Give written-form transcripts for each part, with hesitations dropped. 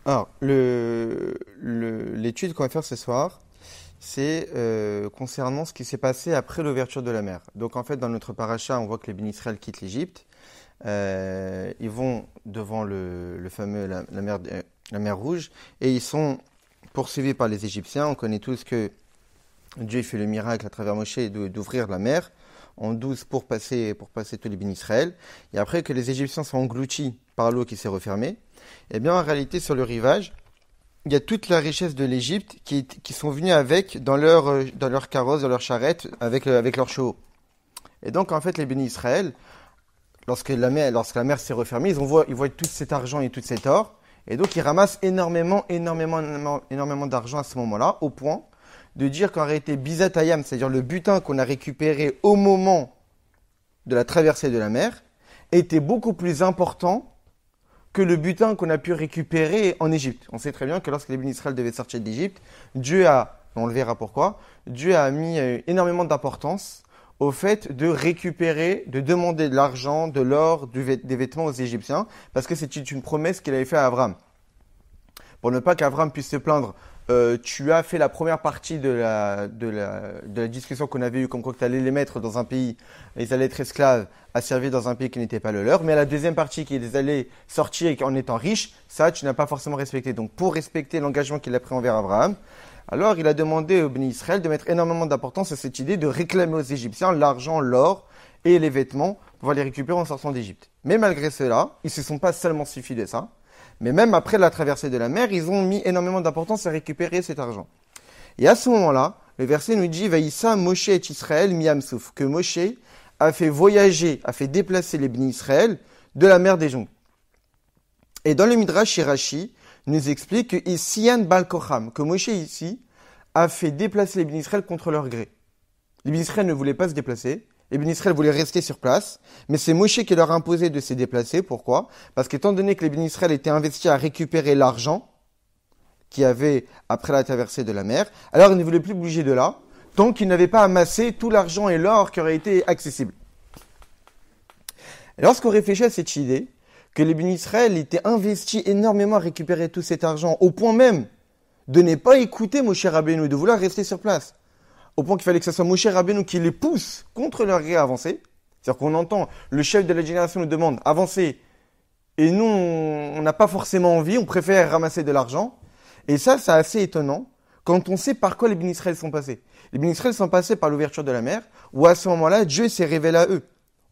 Alors, l'étude qu'on va faire ce soir, c'est concernant ce qui s'est passé après l'ouverture de la mer. Donc, en fait, dans notre paracha, on voit que les bénis Israël quittent l'Égypte. Ils vont devant le fameux, la mer Rouge, et ils sont poursuivis par les Égyptiens. On connaît tous que Dieu fait le miracle à travers Moshe d'ouvrir la mer en 12 pour passer tous les bénis Israël. Et après que les Égyptiens sont engloutis par l'eau qui s'est refermée, eh bien, en réalité, sur le rivage, il y a toute la richesse de l'Égypte qui sont venus avec dans leur carrosse, dans leur charrette, avec leurs chevaux. Et donc, en fait, les bénis Israël, lorsque la mer s'est refermée, ils voient tout cet argent et tout cet or. Et donc, ils ramassent énormément d'argent à ce moment-là, au point de dire qu'en réalité, Bizatayam, c'est-à-dire le butin qu'on a récupéré au moment de la traversée de la mer, était beaucoup plus important que le butin qu'on a pu récupérer en Égypte. On sait très bien que lorsque les bénis Israël devaient sortir d'Égypte, on le verra pourquoi, Dieu a mis énormément d'importance au fait de récupérer, de demander de l'argent, de l'or, des vêtements aux Égyptiens, parce que c'était une promesse qu'il avait faite à Abraham. Pour ne pas qu'Abraham puisse se plaindre, tu as fait la première partie de la discussion qu'on avait eue, comme quoi tu allais les mettre dans un pays, ils allaient être esclaves, à servir dans un pays qui n'était pas le leur, mais la deuxième partie qui les allait sortir en étant riches, ça tu n'as pas forcément respecté. Donc pour respecter l'engagement qu'il a pris envers Abraham, alors il a demandé au béni Israël de mettre énormément d'importance à cette idée de réclamer aux Égyptiens l'argent, l'or et les vêtements pour pouvoir les récupérer en sortant d'Égypte. Mais malgré cela, ils ne se sont pas seulement suffis de ça, mais même après la traversée de la mer, ils ont mis énormément d'importance à récupérer cet argent. Et à ce moment-là, le verset nous dit Vaïssa Moshe et Israël Miamsouf, que Moshe a fait voyager, a fait déplacer les bénis Israël de la mer des Jonques. Et dans le Midrash Rashi nous explique que Siyan Bal Kocham, que Moshe ici a fait déplacer les bénis Israël contre leur gré. Les bénis Israël ne voulaient pas se déplacer. Les bénis Israël voulaient rester sur place, mais c'est Moshe qui leur a imposé de se déplacer. Pourquoi? Parce qu'étant donné que les bénis Israël étaient investis à récupérer l'argent qu'il y avait après la traversée de la mer, alors ils ne voulaient plus bouger de là, tant qu'ils n'avaient pas amassé tout l'argent et l'or qui aurait été accessible. Et lorsqu'on réfléchit à cette idée, que les bénis Israël étaient investis énormément à récupérer tout cet argent, au point même de ne pas écouter Moshe Rabbeinu, de vouloir rester sur place, au point qu'il fallait que ce soit Moshe Rabbeinu qui les pousse contre leur gré à avancer. C'est-à-dire qu'on entend, le chef de la génération nous demande avancer, et nous, on n'a pas forcément envie, on préfère ramasser de l'argent. Et ça, c'est assez étonnant, quand on sait par quoi les bénis Israël sont passés. Les bénis Israël sont passés par l'ouverture de la mer, où à ce moment-là, Dieu s'est révélé à eux.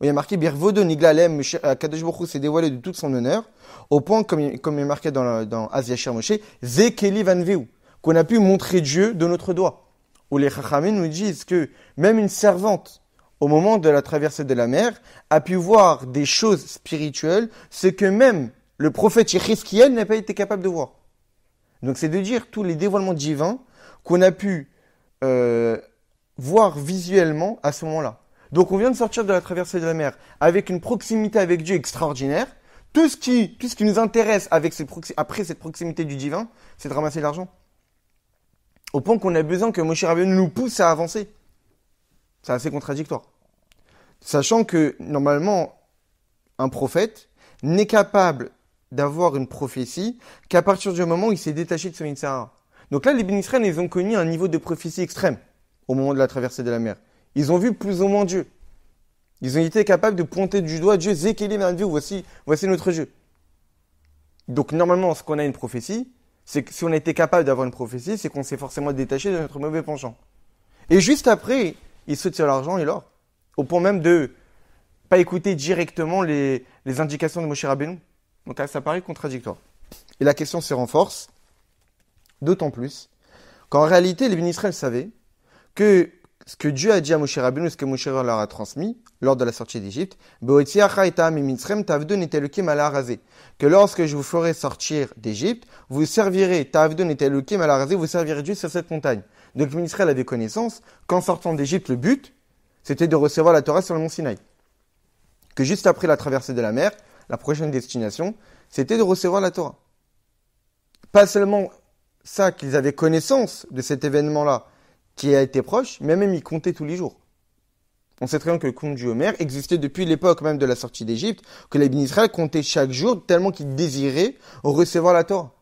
Il y a marqué Birvodo Niglalem, Kadosh Baruch Hu s'est dévoilé de toute son honneur, au point, comme il est marqué dans Aziachir Moshe, Zekeli Vanveu, qu'on a pu montrer Dieu de notre doigt. Où les Chachamim nous disent que même une servante, au moment de la traversée de la mer, a pu voir des choses spirituelles, ce que même le prophète Yechizkiel n'a pas été capable de voir. Donc c'est de dire tous les dévoilements divins qu'on a pu voir visuellement à ce moment-là. Donc on vient de sortir de la traversée de la mer avec une proximité avec Dieu extraordinaire. Tout ce qui nous intéresse après cette proximité du divin, c'est de ramasser l'argent. Au point qu'on a besoin que Moshe Rabbeinu nous pousse à avancer. C'est assez contradictoire. Sachant que, normalement, un prophète n'est capable d'avoir une prophétie qu'à partir du moment où il s'est détaché de son Yitzhara. Donc là, les bénis Israël, ils ont connu un niveau de prophétie extrême au moment de la traversée de la mer. Ils ont vu plus ou moins Dieu. Ils ont été capables de pointer du doigt Dieu, Zekeli Merdiou, voici notre Dieu. Donc normalement, ce qu'on a une prophétie, c'est que si on a été capable d'avoir une prophétie, c'est qu'on s'est forcément détaché de notre mauvais penchant. Et juste après, ils sautent sur l'argent et l'or. Au point même de pas écouter directement les indications de Moshe Rabbeinu. Donc là, ça paraît contradictoire. Et la question se renforce, d'autant plus, qu'en réalité, les bénis Israël savaient que ce que Dieu a dit à Moshe Rabbeinu, ce que Moshe leur a transmis lors de la sortie d'Égypte, que lorsque je vous ferai sortir d'Égypte, vous servirez vous servirez Dieu sur cette montagne. Donc les bénis Israël avaient connaissance qu'en sortant d'Égypte, le but, c'était de recevoir la Torah sur le mont Sinaï. Que juste après la traversée de la mer, la prochaine destination, c'était de recevoir la Torah. Pas seulement ça, qu'ils avaient connaissance de cet événement-là, qui a été proche, mais même il comptait tous les jours. On sait très bien que le conte du Homer existait depuis l'époque même de la sortie d'Égypte, que les bénis Israël comptaient chaque jour tellement qu'ils désiraient recevoir la Torah.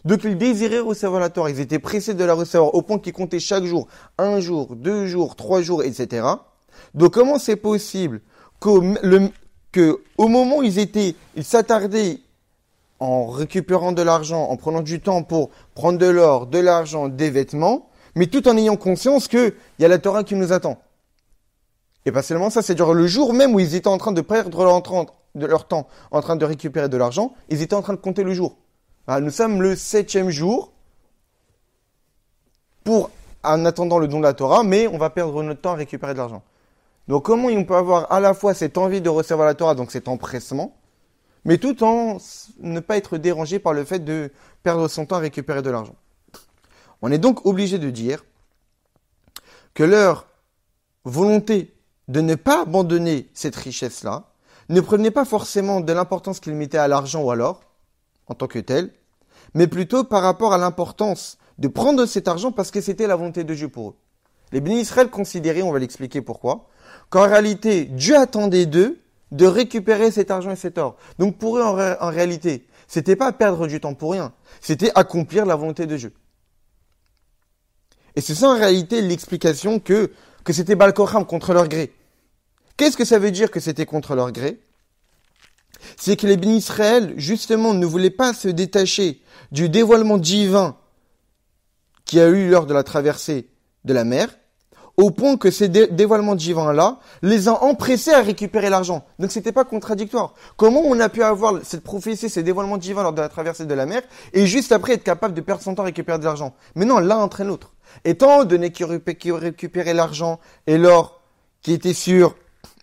Donc ils désiraient recevoir la Torah, ils étaient pressés de la recevoir au point qu'ils comptaient chaque jour, 1 jour, 2 jours, 3 jours, etc. Donc comment c'est possible qu'au moment où ils s'attardaient en récupérant de l'argent, en prenant du temps pour prendre de l'or, de l'argent, des vêtements, mais tout en ayant conscience qu'il y a la Torah qui nous attend. Et pas seulement ça, c'est-à-dire le jour même où ils étaient en train de perdre leur temps, en train de récupérer de l'argent, ils étaient en train de compter le jour. Alors, nous sommes le 7e jour en attendant le don de la Torah, mais on va perdre notre temps à récupérer de l'argent. Donc comment on peut avoir à la fois cette envie de recevoir la Torah, donc cet empressement, mais tout en ne pas être dérangé par le fait de perdre son temps à récupérer de l'argent. On est donc obligé de dire que leur volonté de ne pas abandonner cette richesse-là ne prenait pas forcément de l'importance qu'ils mettaient à l'argent ou à l'or, en tant que tel, mais plutôt par rapport à l'importance de prendre cet argent parce que c'était la volonté de Dieu pour eux. Les bénis Israël considéraient, on va l'expliquer pourquoi, qu'en réalité, Dieu attendait d'eux de récupérer cet argent et cet or. Donc pour eux, en réalité, c'était pas perdre du temps pour rien, c'était accomplir la volonté de Dieu. Et c'est ça en réalité l'explication que c'était Baal Kocham contre leur gré. Qu'est-ce que ça veut dire que c'était contre leur gré? C'est que les bénis Israël, justement, ne voulaient pas se détacher du dévoilement divin qui a eu lors de la traversée de la mer, au point que ces dévoilements divins-là les ont empressés à récupérer l'argent. Donc c'était pas contradictoire. Comment on a pu avoir cette prophétie, ces dévoilements divins lors de la traversée de la mer, et juste après être capable de perdre son temps à récupérer de l'argent? Mais non, l'un entraîne l'autre. Étant donné qu'ils récupéraient l'argent et l'or qui était sur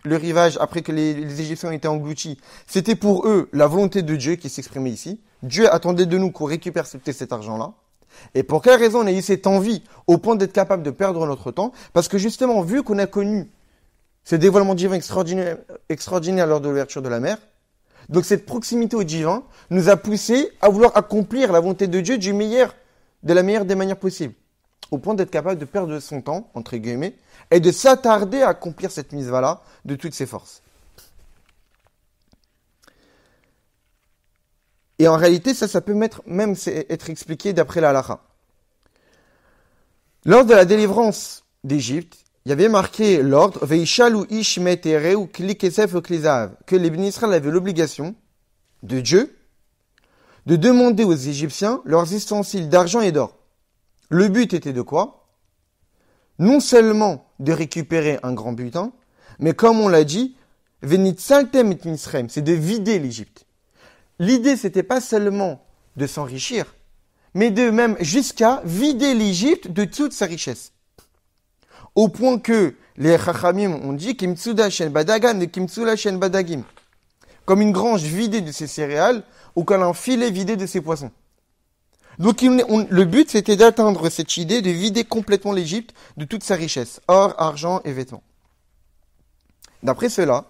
le rivage après que les Égyptiens ont été engloutis, c'était pour eux la volonté de Dieu qui s'exprimait ici. Dieu attendait de nous qu'on récupère cet argent-là. Et pour quelle raison on a eu cette envie au point d'être capable de perdre notre temps? Parce que justement, vu qu'on a connu ce dévoilement divin extraordinaire lors de l'ouverture de la mer, donc cette proximité au divin nous a poussé à vouloir accomplir la volonté de Dieu de la meilleure des manières possibles. Au point d'être capable de perdre son temps, entre guillemets, et de s'attarder à accomplir cette mitzvah-là de toutes ses forces. Et en réalité, ça peut être expliqué d'après la halakha. Lors de la délivrance d'Égypte, il y avait marqué l'ordre Veishalu ish metereu kli kesef uklizav, que les bénis Israël avaient l'obligation de Dieu de demander aux Égyptiens leurs ustensiles d'argent et d'or. Le but était de quoi? Non seulement de récupérer un grand butin, mais comme on l'a dit, venitzaltem et misrem, c'est de vider l'Égypte. L'idée, c'était pas seulement de s'enrichir, mais de même jusqu'à vider l'Égypte de toute sa richesse. Au point que les Chachamim ont dit Kimtsuda shen badagan et Kimtsula shen badagim, comme une grange vidée de ses céréales ou comme un filet vidé de ses poissons. Donc le but, c'était d'atteindre cette idée de vider complètement l'Égypte de toute sa richesse, or, argent et vêtements. D'après cela,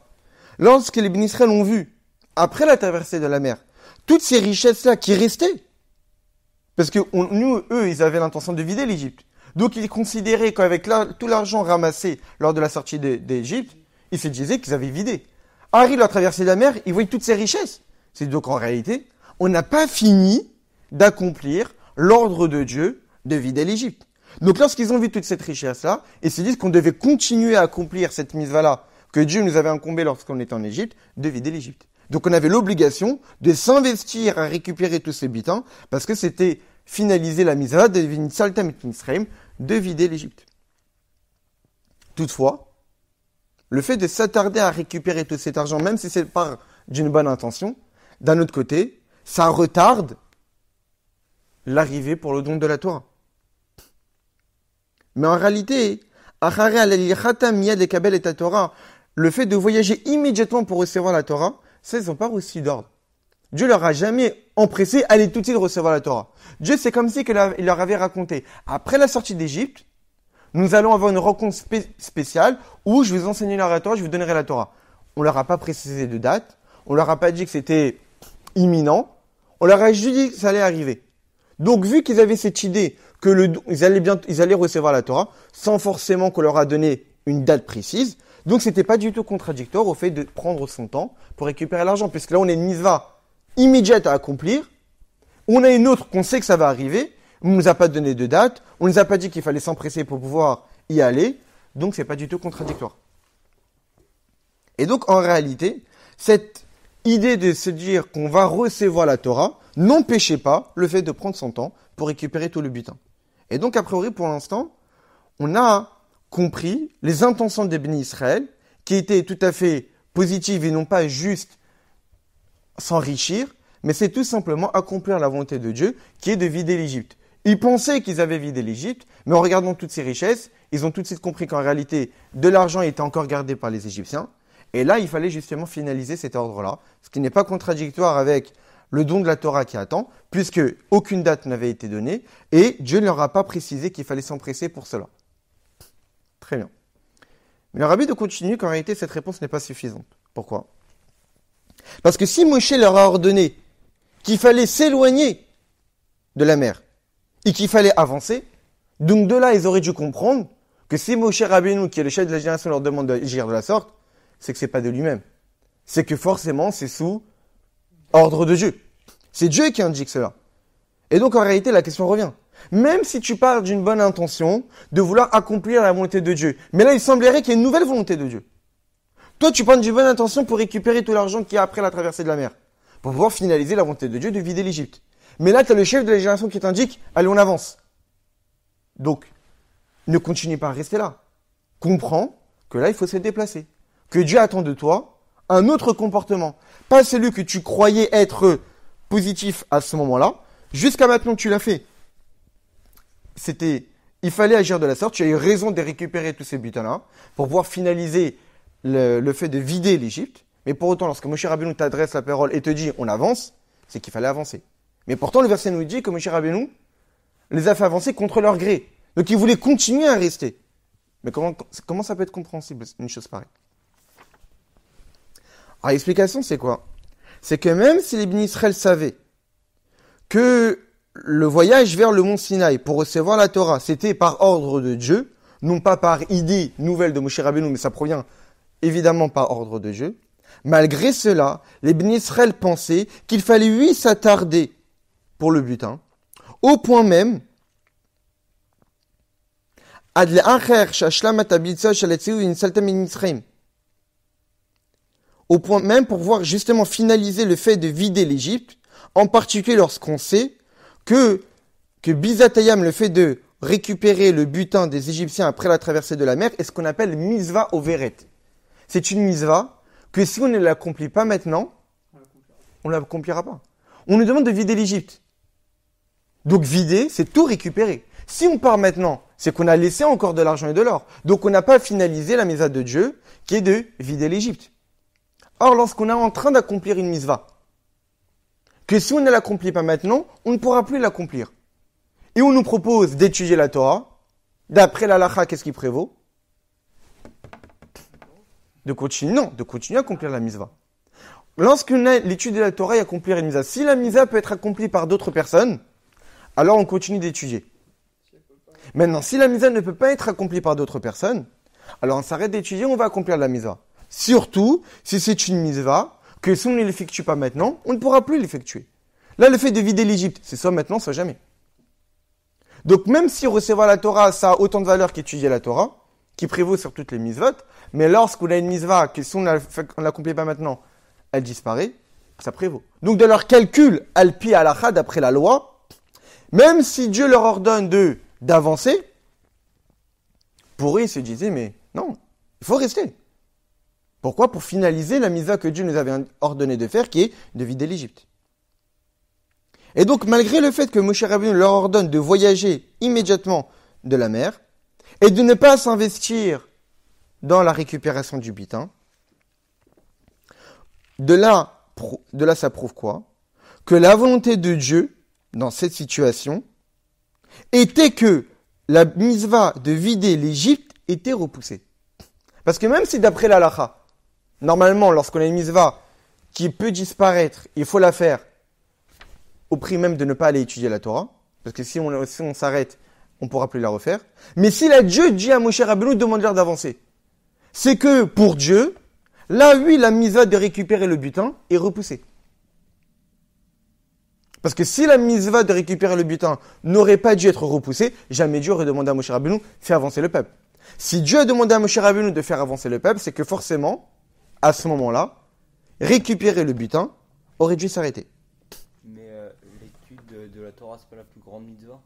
lorsque les bénis Israël ont vu après la traversée de la mer, toutes ces richesses-là qui restaient, parce que eux, ils avaient l'intention de vider l'Égypte. Donc, ils considéraient qu'avec tout l'argent ramassé lors de la sortie d'Égypte, ils se disaient qu'ils avaient vidé. Arrive la traversée de la mer, ils voyaient toutes ces richesses. C'est donc en réalité, on n'a pas fini d'accomplir l'ordre de Dieu de vider l'Égypte. Donc, lorsqu'ils ont vu toute cette richesse-là, ils se disent qu'on devait continuer à accomplir cette mitzvah-là que Dieu nous avait incombé lorsqu'on était en Égypte, de vider l'Égypte. Donc on avait l'obligation de s'investir à récupérer tous ces butins parce que c'était finaliser la mitzvah de Vinitzaltem et Misraim, de vider l'Égypte. Toutefois, le fait de s'attarder à récupérer tout cet argent, même si c'est par d'une bonne intention, d'un autre côté, ça retarde l'arrivée pour le don de la Torah. Mais en réalité, le fait de voyager immédiatement pour recevoir la Torah, ça, ils n'ont pas reçu d'ordre. Dieu leur a jamais empressé à aller tout de suite recevoir la Torah. Dieu, c'est comme si il leur avait raconté, après la sortie d'Égypte, nous allons avoir une rencontre spéciale où je vais vous enseigner la Torah, je vous donnerai la Torah. On leur a pas précisé de date, on leur a pas dit que c'était imminent, on leur a juste dit que ça allait arriver. Donc, vu qu'ils avaient cette idée que ils allaient recevoir la Torah, sans forcément qu'on leur a donné une date précise, donc c'était pas du tout contradictoire au fait de prendre son temps pour récupérer l'argent, puisque là on est une mitzvah immédiate à accomplir, On a une autre qu'on sait que ça va arriver, on ne nous a pas donné de date, on ne nous a pas dit qu'il fallait s'empresser pour pouvoir y aller, donc c'est pas du tout contradictoire. Et donc en réalité, cette idée de se dire qu'on va recevoir la Torah n'empêchait pas le fait de prendre son temps pour récupérer tout le butin. Et donc a priori pour l'instant, on a compris les intentions des bénis Israël qui étaient tout à fait positives et non pas juste s'enrichir, mais c'est tout simplement accomplir la volonté de Dieu qui est de vider l'Égypte. Ils pensaient qu'ils avaient vidé l'Égypte, mais en regardant toutes ces richesses, ils ont tout de suite compris qu'en réalité, de l'argent était encore gardé par les Égyptiens. Et là, il fallait justement finaliser cet ordre-là, ce qui n'est pas contradictoire avec le don de la Torah qui attend, puisque aucune date n'avait été donnée, et Dieu ne leur a pas précisé qu'il fallait s'empresser pour cela. Très bien. Mais le rabbi de continue qu'en réalité, cette réponse n'est pas suffisante. Pourquoi ? Parce que si Moshe leur a ordonné qu'il fallait s'éloigner de la mer et qu'il fallait avancer, donc de là, ils auraient dû comprendre que si Moshe Rabbeinu, qui est le chef de la génération, leur demande d'agir de la sorte, c'est que c'est pas de lui-même. C'est que forcément, c'est sous ordre de Dieu. C'est Dieu qui indique cela. Et donc, en réalité, la question revient. Même si tu parles d'une bonne intention, de vouloir accomplir la volonté de Dieu, mais là, il semblerait qu'il y ait une nouvelle volonté de Dieu. Toi, tu parles d'une bonne intention pour récupérer tout l'argent qu'il y a après la traversée de la mer, pour pouvoir finaliser la volonté de Dieu de vider l'Égypte. Mais là, tu as le chef de la génération qui t'indique, allez, on avance. Donc, ne continue pas à rester là. Comprends que là, il faut se déplacer. Que Dieu attend de toi un autre comportement. Pas celui que tu croyais être positif à ce moment-là. Jusqu'à maintenant, tu l'as fait. Il fallait agir de la sorte. Tu as eu raison de récupérer tous ces butins-là pour pouvoir finaliser le fait de vider l'Égypte. Mais pour autant, lorsque Moshe Rabbeinu t'adresse la parole et te dit on avance, c'est qu'il fallait avancer. Mais pourtant, le verset nous dit que Moshe Rabbeinu les a fait avancer contre leur gré. Donc, ils voulaient continuer à rester. Mais comment ça peut être compréhensible, une chose pareille ? Alors, l'explication, c'est quoi ? C'est que même si les bénis Israël savaient que le voyage vers le mont Sinaï pour recevoir la Torah, c'était par ordre de Dieu, non pas par idée nouvelle de Moshe Rabbeinu, mais ça provient évidemment par ordre de Dieu. Malgré cela, les bénis Israël pensaient qu'il fallait, oui, s'attarder pour le butin, au point même au point même pour pouvoir justement finaliser le fait de vider l'Égypte, en particulier lorsqu'on sait que Bizatayam, le fait de récupérer le butin des Égyptiens après la traversée de la mer, est ce qu'on appelle Mizvah Overet. C'est une Mizvah que si on ne l'accomplit pas maintenant, on ne l'accomplira pas. On nous demande de vider l'Égypte. Donc vider, c'est tout récupérer. Si on part maintenant, c'est qu'on a laissé encore de l'argent et de l'or. Donc on n'a pas finalisé la Mizvah de Dieu, qui est de vider l'Égypte. Or, lorsqu'on est en train d'accomplir une Mizvah, que si on ne l'accomplit pas maintenant, on ne pourra plus l'accomplir. Et on nous propose d'étudier la Torah, d'après la Lacha, qu'est-ce qui prévaut ? De continuer à accomplir la Mizvah. Lorsqu'on a l'étude de la Torah et accomplir une Mizvah, si la Mizvah peut être accomplie par d'autres personnes, alors on continue d'étudier. Maintenant, si la Mizvah ne peut pas être accomplie par d'autres personnes, alors on s'arrête d'étudier, on va accomplir la Mizvah. Surtout, si c'est une Mizvah, que si on ne l'effectue pas maintenant, on ne pourra plus l'effectuer. Là, le fait de vider l'Égypte, c'est soit maintenant, soit jamais. Donc, même si recevoir la Torah, ça a autant de valeur qu'étudier la Torah, qui prévaut sur toutes les Mizvot, mais lorsqu'on a une Mizvah, que si on ne l'accomplit pas maintenant, elle disparaît, ça prévaut. Donc, de leur calcul, alpi halakha, d'après la loi, même si Dieu leur ordonne d'avancer, pour eux, ils se disaient, mais non, il faut rester. Pourquoi ? Pour finaliser la Mizvah que Dieu nous avait ordonné de faire, qui est de vider l'Égypte. Et donc, malgré le fait que Moshe Rabbeinu leur ordonne de voyager immédiatement de la mer, et de ne pas s'investir dans la récupération du butin, de là, ça prouve quoi ? Que la volonté de Dieu, dans cette situation, était que la Mizvah de vider l'Égypte était repoussée. Parce que même si d'après la Lacha, normalement, lorsqu'on a une Mizvah qui peut disparaître, il faut la faire au prix même de ne pas aller étudier la Torah, parce que si on s'arrête, on ne pourra plus la refaire. Mais si là, Dieu dit à Moshe Rabbeinu, demande-leur d'avancer. C'est que, pour Dieu, là, oui, la Mizvah de récupérer le butin est repoussée. Parce que si la mitzvah de récupérer le butin n'aurait pas dû être repoussée, jamais Dieu aurait demandé à Moshe Rabbeinu de faire avancer le peuple. Si Dieu a demandé à Moshe Rabbeinu de faire avancer le peuple, c'est que forcément, à ce moment-là, récupérer le butin aurait dû s'arrêter. Mais l'étude de la Torah, c'est pas la plus grande mitzvah?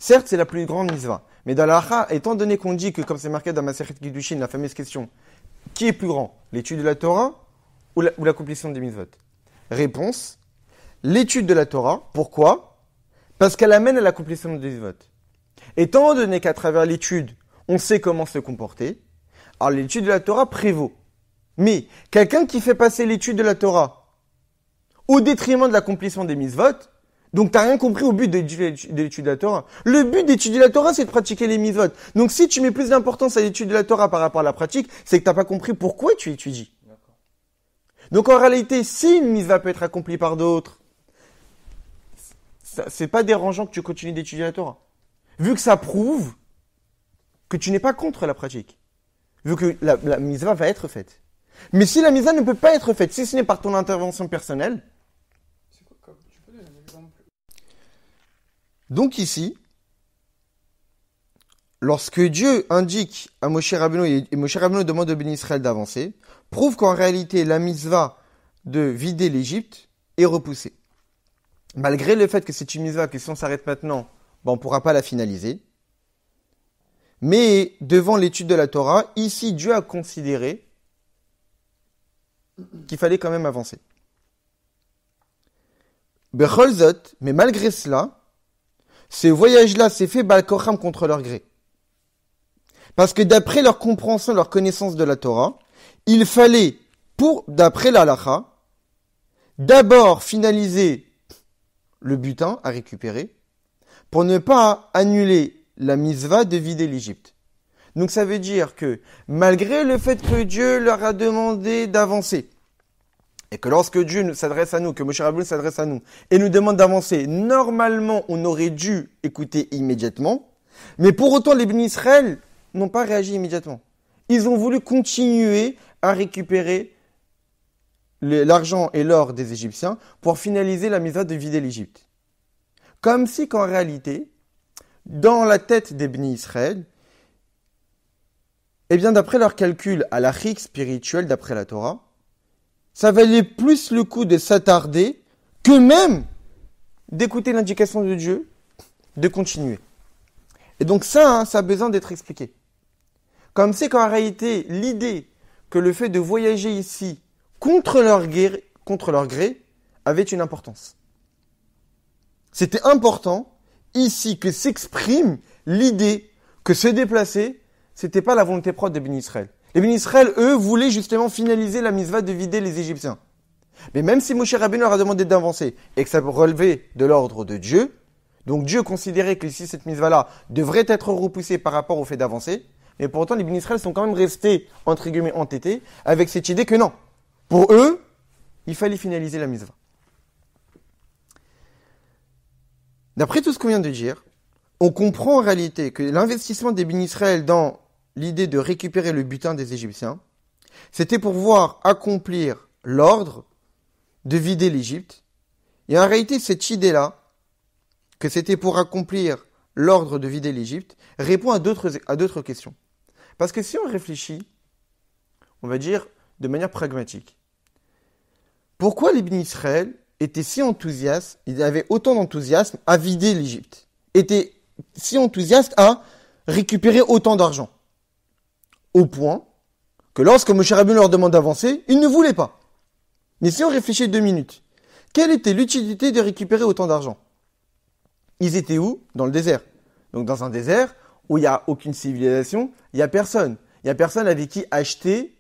Certes, c'est la plus grande mitzvah. Mais dans la halakha, étant donné qu'on dit que, comme c'est marqué dans Masechet Kiddushin, la fameuse question, qui est plus grand, l'étude de la Torah ou l'accomplissement des mitzvot? Réponse, l'étude de la Torah. Pourquoi? Parce qu'elle amène à l'accomplissement des mitzvot. Étant donné qu'à travers l'étude, on sait comment se comporter, alors l'étude de la Torah prévaut. Mais quelqu'un qui fait passer l'étude de la Torah au détriment de l'accomplissement des mitzvot, donc tu n'as rien compris au but de l'étude de la Torah. Le but d'étudier la Torah, c'est de pratiquer les mitzvot. Donc si tu mets plus d'importance à l'étude de la Torah par rapport à la pratique, c'est que tu n'as pas compris pourquoi tu étudies. D'accord. Donc en réalité, si une mitzvah peut être accomplie par d'autres, c'est pas dérangeant que tu continues d'étudier la Torah. Vu que ça prouve que tu n'es pas contre la pratique. Vu que la mitzvah va être faite. Mais si la mitzvah ne peut pas être faite, si ce n'est par ton intervention personnelle. C'est quoi, tu peux donner un exemple? Donc ici, lorsque Dieu indique à Moshe Rabbeinu et Moshe Rabbeinu demande au béni Israël d'avancer, prouve qu'en réalité la mitzvah de vider l'Égypte est repoussée. Malgré le fait que c'est une mitzvah que si on s'arrête maintenant, on ne pourra pas la finaliser. Mais devant l'étude de la Torah, ici Dieu a considéré qu'il fallait quand même avancer. Becholzot, mais malgré cela, ce voyage-là s'est fait Bal Kocham contre leur gré. Parce que d'après leur compréhension, leur connaissance de la Torah, il fallait, d'après la halakha, d'abord finaliser le butin à récupérer, pour ne pas annuler la mitzvah de vider l'Égypte. Donc ça veut dire que malgré le fait que Dieu leur a demandé d'avancer, et que lorsque Dieu s'adresse à nous, que Moshe Rabbeinu s'adresse à nous, et nous demande d'avancer, normalement on aurait dû écouter immédiatement, mais pour autant les bénis Israël n'ont pas réagi immédiatement. Ils ont voulu continuer à récupérer l'argent et l'or des Égyptiens pour finaliser la mitzvah de vider l'Égypte. Comme si qu'en réalité, dans la tête des bénis Israël, eh bien d'après leur calcul à l'achik spirituel d'après la Torah, ça valait plus le coup de s'attarder que même d'écouter l'indication de Dieu, de continuer. Et donc ça a besoin d'être expliqué. Comme c'est qu'en réalité, l'idée que le fait de voyager ici contre leur gré avait une importance. C'était important ici que s'exprime l'idée que se déplacer, c'était pas la volonté propre des bénis Israël. Les bénis Israël, eux, voulaient justement finaliser la mitzvah de vider les Égyptiens. Mais même si Moshe Rabbeinu leur a demandé d'avancer et que ça relevait de l'ordre de Dieu, donc Dieu considérait que ici cette mitzvah-là devrait être repoussée par rapport au fait d'avancer, mais pourtant les bénis Israël sont quand même restés, entre guillemets, entêtés avec cette idée que non. Pour eux, il fallait finaliser la mitzvah. D'après tout ce qu'on vient de dire, on comprend en réalité que l'investissement des bénis Israël dans l'idée de récupérer le butin des Égyptiens, c'était pour pouvoir accomplir l'ordre de vider l'Égypte. Et en réalité, cette idée-là, que c'était pour accomplir l'ordre de vider l'Égypte, répond à d'autres questions. Parce que si on réfléchit, on va dire de manière pragmatique, pourquoi les bénis Israël étaient si enthousiastes, ils avaient autant d'enthousiasme à vider l'Égypte, étaient si enthousiastes à récupérer autant d'argent? Au point que lorsque Moshe Rabbeinu leur demande d'avancer, ils ne voulaient pas. Mais si on réfléchit 2 minutes, quelle était l'utilité de récupérer autant d'argent? Ils étaient où? Dans le désert. Donc dans un désert où il n'y a aucune civilisation, il n'y a personne. Il n'y a personne avec qui acheter,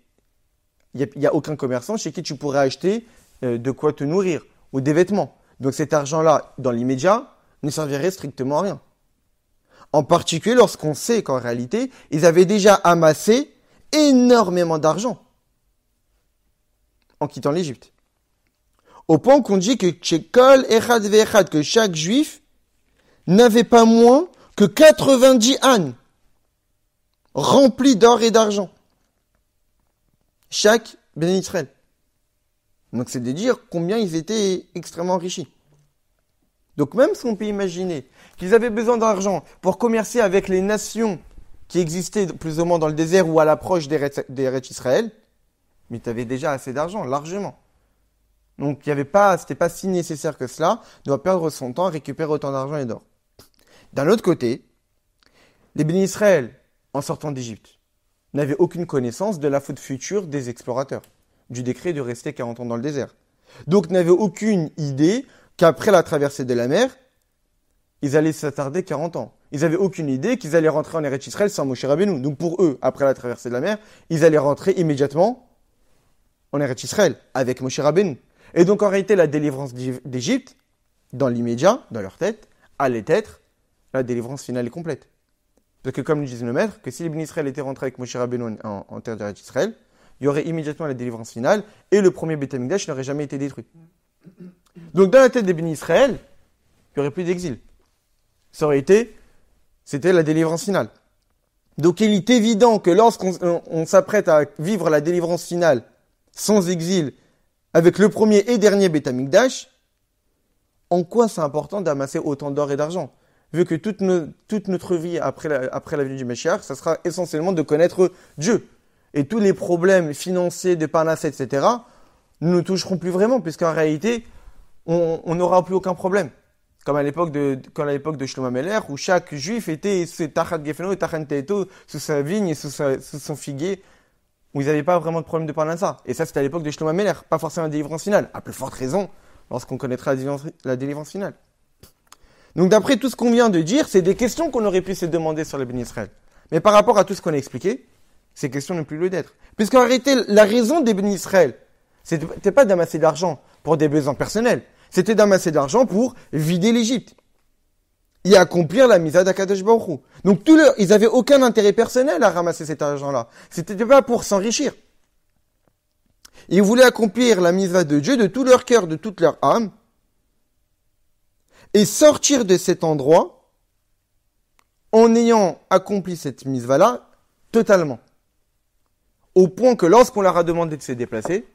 il n'y a aucun commerçant chez qui tu pourrais acheter de quoi te nourrir ou des vêtements. Donc cet argent-là, dans l'immédiat, ne servirait strictement à rien. En particulier lorsqu'on sait qu'en réalité, ils avaient déjà amassé énormément d'argent en quittant l'Égypte. Au point qu'on dit que Tchekol Echad Ve'echad, que chaque juif n'avait pas moins que 90 ânes remplis d'or et d'argent. Chaque béni Israël. Donc c'est de dire combien ils étaient extrêmement enrichis. Donc même si on peut imaginer qu'ils avaient besoin d'argent pour commercer avec les nations qui existaient plus ou moins dans le désert ou à l'approche des Eretz Israël, mais tu avais déjà assez d'argent, largement. Donc c'était pas si nécessaire que cela de perdre son temps à récupérer autant d'argent et d'or. D'un autre côté, les bénis Israël, en sortant d'Égypte, n'avaient aucune connaissance de la faute future des explorateurs, du décret de rester 40 ans dans le désert. Donc n'avaient aucune idée qu'après la traversée de la mer, ils allaient s'attarder 40 ans. Ils n'avaient aucune idée qu'ils allaient rentrer en Eretz Israël sans Moshe Rabbeinu. Donc pour eux, après la traversée de la mer, ils allaient rentrer immédiatement en Eretz Israël avec Moshe Rabbeinu. Et donc en réalité, la délivrance d'Égypte, dans l'immédiat, dans leur tête, allait être la délivrance finale et complète. Parce que comme le disait le maître, que si les bénis Israël étaient rentrés avec Moshe Rabbeinu en terre d'Eretz Israël, il y aurait immédiatement la délivrance finale et le premier Beth Amikdash n'aurait jamais été détruit. Donc dans la tête des bénis Israël, il n'y aurait plus d'exil. C'était la délivrance finale. Donc il est évident que lorsqu'on s'apprête à vivre la délivrance finale sans exil, avec le premier et dernier Beth Amikdash, en quoi c'est important d'amasser autant d'or et d'argent? Vu que toute notre vie après la venue du Meshiach, ça sera essentiellement de connaître Dieu. Et tous les problèmes financiers de Parnasse, etc., nous ne toucherons plus vraiment, puisqu'en réalité, on n'aura plus aucun problème. Comme à l'époque de Shlomo Ameler, où chaque juif était Tachat Gefeno et Tachat Teto, sous sa vigne et sous son figuier, où ils n'avaient pas vraiment de problème de Parnassa. Et ça, c'était à l'époque de Shlomo Ameler, pas forcément la délivrance finale. À plus forte raison, lorsqu'on connaîtra la délivrance finale. Donc d'après tout ce qu'on vient de dire, c'est des questions qu'on aurait pu se demander sur les bénis Israël. Mais par rapport à tout ce qu'on a expliqué, ces questions n'ont plus lieu d'être. Puisqu'en réalité, la raison des bénis Israël, c'était pas d'amasser de l'argent pour des besoins personnels. C'était d'amasser de l'argent pour vider l'Égypte et accomplir la misa d'Akadosh Baruch Hu. Donc ils avaient aucun intérêt personnel à ramasser cet argent-là. C'était pas pour s'enrichir. Ils voulaient accomplir la misa de Dieu de tout leur cœur, de toute leur âme, et sortir de cet endroit en ayant accompli cette mizva-là totalement. Au point que lorsqu'on leur a demandé de se déplacer,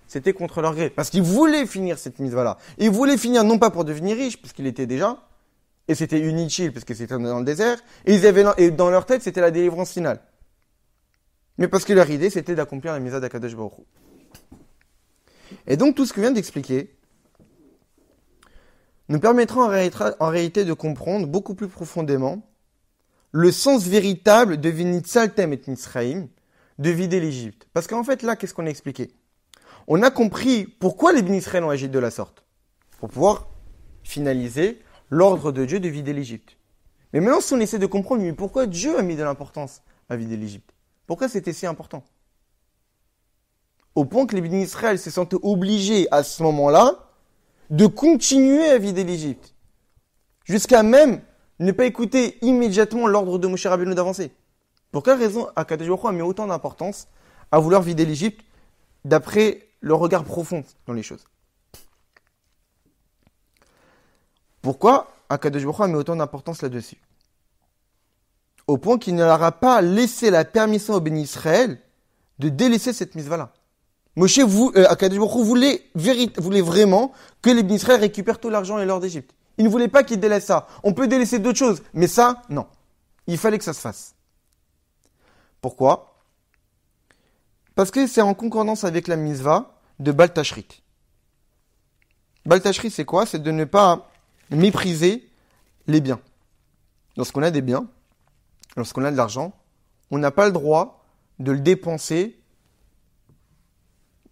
c'était contre leur gré. Parce qu'ils voulaient finir cette mizva-là. Ils voulaient finir non pas pour devenir riches, puisqu'ils étaient déjà, et c'était inutile, parce que c'était dans le désert, et dans leur tête, c'était la délivrance finale. Mais parce que leur idée, c'était d'accomplir la mizva d'Akadosh Baruch Hu. Et donc, tout ce que je viens d'expliquer nous permettra en réalité de comprendre beaucoup plus profondément le sens véritable de Vinit Saltem et Mitzraïm, de vider l'Égypte. Parce qu'en fait, là, qu'est-ce qu'on a expliqué? On a compris pourquoi les bénis Israël ont agi de la sorte. Pour pouvoir finaliser l'ordre de Dieu de vider l'Égypte. Mais maintenant, si on essaie de comprendre, mais pourquoi Dieu a mis de l'importance à vider l'Égypte? Pourquoi c'était si important? Au point que les bénis Israël se sentaient obligés à ce moment-là de continuer à vider l'Égypte. Jusqu'à même ne pas écouter immédiatement l'ordre de Moshe Rabbeinu d'avancer. Pour quelle raison Akadosh Baruch Hu a mis autant d'importance à vouloir vider l'Égypte d'après le regard profond dans les choses? Pourquoi Akadosh Baruch Hu a mis autant d'importance là-dessus? Au point qu'il ne leur a pas laissé la permission aux bénis Israël de délaisser cette mitzvah-là. Akadosh Baruch Hu voulait vraiment que les bénis Israël récupèrent tout l'argent et l'or d'Égypte. Il ne voulait pas qu'ils délaissent ça. On peut délaisser d'autres choses, mais ça, non. Il fallait que ça se fasse. Pourquoi? Parce que c'est en concordance avec la mitzvah de Bal Tashrit. Bal Tashrit, c'est quoi? C'est de ne pas mépriser les biens. Lorsqu'on a des biens, lorsqu'on a de l'argent, on n'a pas le droit de le dépenser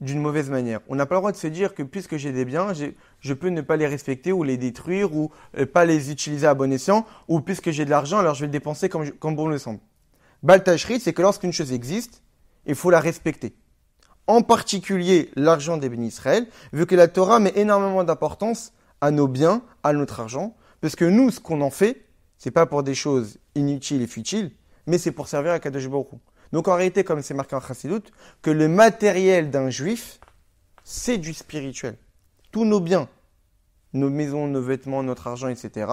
d'une mauvaise manière. On n'a pas le droit de se dire que puisque j'ai des biens, je peux ne pas les respecter ou les détruire ou pas les utiliser à bon escient, ou puisque j'ai de l'argent, alors je vais le dépenser comme bon me semble. Bal Tashrit, c'est que lorsqu'une chose existe, il faut la respecter. En particulier l'argent des bénis Israël, vu que la Torah met énormément d'importance à nos biens, à notre argent, parce que nous, ce qu'on en fait, c'est pas pour des choses inutiles et futiles, mais c'est pour servir à Kadosh Baruch Hu. Donc en réalité, comme c'est marqué en Chassidut, que le matériel d'un juif, c'est du spirituel. Tous nos biens, nos maisons, nos vêtements, notre argent, etc.,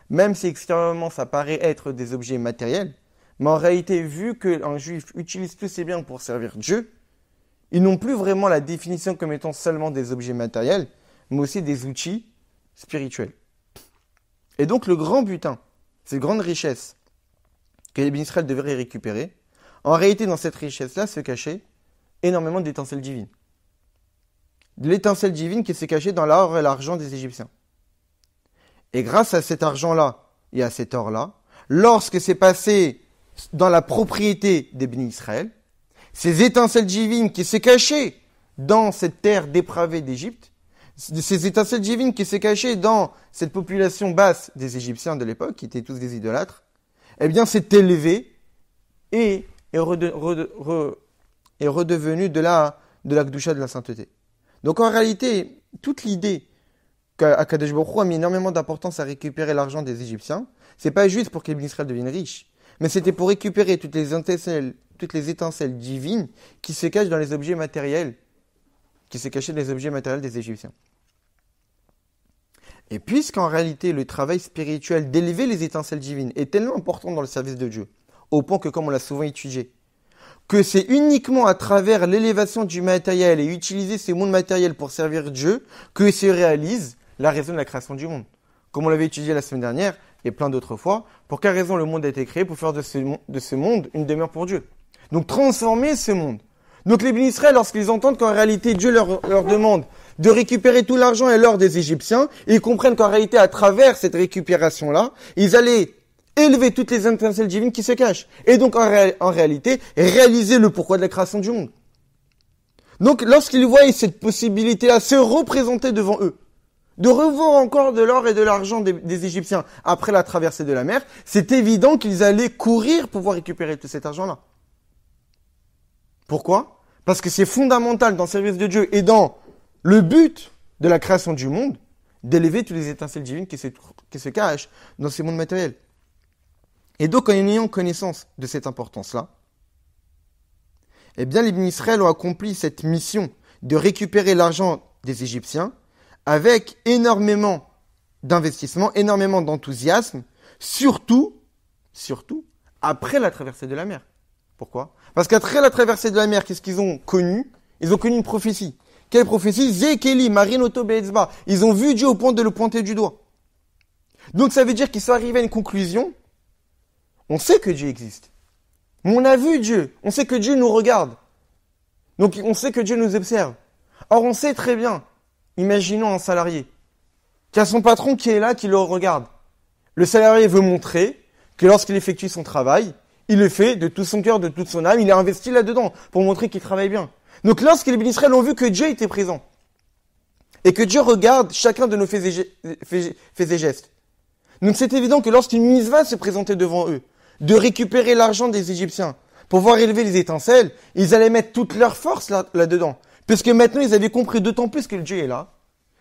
même si extérieurement ça paraît être des objets matériels, mais en réalité, vu qu'un juif utilise tous ses biens pour servir Dieu, ils n'ont plus vraiment la définition comme étant seulement des objets matériels, mais aussi des outils spirituels. Et donc le grand butin, cette grande richesse que les Israël devraient récupérer, en réalité dans cette richesse-là se cachait énormément d'étincelles divines. De l'étincelle divine qui s'est cachée dans l'or et l'argent des Égyptiens. Et grâce à cet argent-là et à cet or-là, lorsque c'est passé dans la propriété des bénis Israël, ces étincelles divines qui s'est cachées dans cette terre dépravée d'Égypte, ces étincelles divines qui s'est cachées dans cette population basse des Égyptiens de l'époque, qui étaient tous des idolâtres, eh bien c'est élevé et est redevenu de la Kedusha de la sainteté. Donc en réalité, toute l'idée qu'Akadosh Baruch Hu a mis énormément d'importance à récupérer l'argent des Égyptiens, c'est pas juste pour que les bénis Israël deviennent riches, mais c'était pour récupérer toutes les étincelles divines qui se cachent dans les objets matériels, qui se cachaient dans les objets matériels des Égyptiens. Et puisqu'en réalité, le travail spirituel d'élever les étincelles divines est tellement important dans le service de Dieu, au point que, comme on l'a souvent étudié, que c'est uniquement à travers l'élévation du matériel et utiliser ces mondes matériels pour servir Dieu que se réalise la raison de la création du monde. Comme on l'avait étudié la semaine dernière et plein d'autres fois, pour quelle raison le monde a été créé? Pour faire de ce monde une demeure pour Dieu. Donc transformer ce monde. Donc les bénis Israël, lorsqu'ils entendent qu'en réalité Dieu leur demande de récupérer tout l'argent et l'or des Égyptiens, ils comprennent qu'en réalité à travers cette récupération-là, ils allaient élever toutes les étincelles divines qui se cachent. Et donc en réalité, réaliser le pourquoi de la création du monde. Donc lorsqu'ils voient cette possibilité-là se représenter devant eux, de revoir encore de l'or et de l'argent des Égyptiens après la traversée de la mer, c'est évident qu'ils allaient courir pour pouvoir récupérer tout cet argent-là. Pourquoi? Parce que c'est fondamental dans le service de Dieu et dans le but de la création du monde, d'élever toutes les étincelles divines qui se cachent dans ces mondes matériels. Et donc, en ayant connaissance de cette importance-là, eh bien, les bénis Israël ont accompli cette mission de récupérer l'argent des Égyptiens avec énormément d'investissement, énormément d'enthousiasme, surtout après la traversée de la mer. Pourquoi? Parce qu'après la traversée de la mer, qu'est-ce qu'ils ont connu? Ils ont connu une prophétie. Quelle prophétie? Zekeli, Marinoto Be'etzba. Ils ont vu Dieu au point de le pointer du doigt. Donc ça veut dire qu'ils sont arrivés à une conclusion. On sait que Dieu existe. Mais on a vu Dieu. On sait que Dieu nous regarde. Donc on sait que Dieu nous observe. Or on sait très bien, imaginons un salarié, qui a son patron qui est là, qui le regarde. Le salarié veut montrer que lorsqu'il effectue son travail, il le fait de tout son cœur, de toute son âme, il est investi là-dedans pour montrer qu'il travaille bien. Donc lorsque les bénis Israël ont vu que Dieu était présent, et que Dieu regarde chacun de nos faits et gestes, donc c'est évident que lorsqu'une mitzvah se présentait devant eux, de récupérer l'argent des Égyptiens pour pouvoir élever les étincelles, ils allaient mettre toute leur force là-dedans. Parce que maintenant, ils avaient compris d'autant plus que Dieu est là.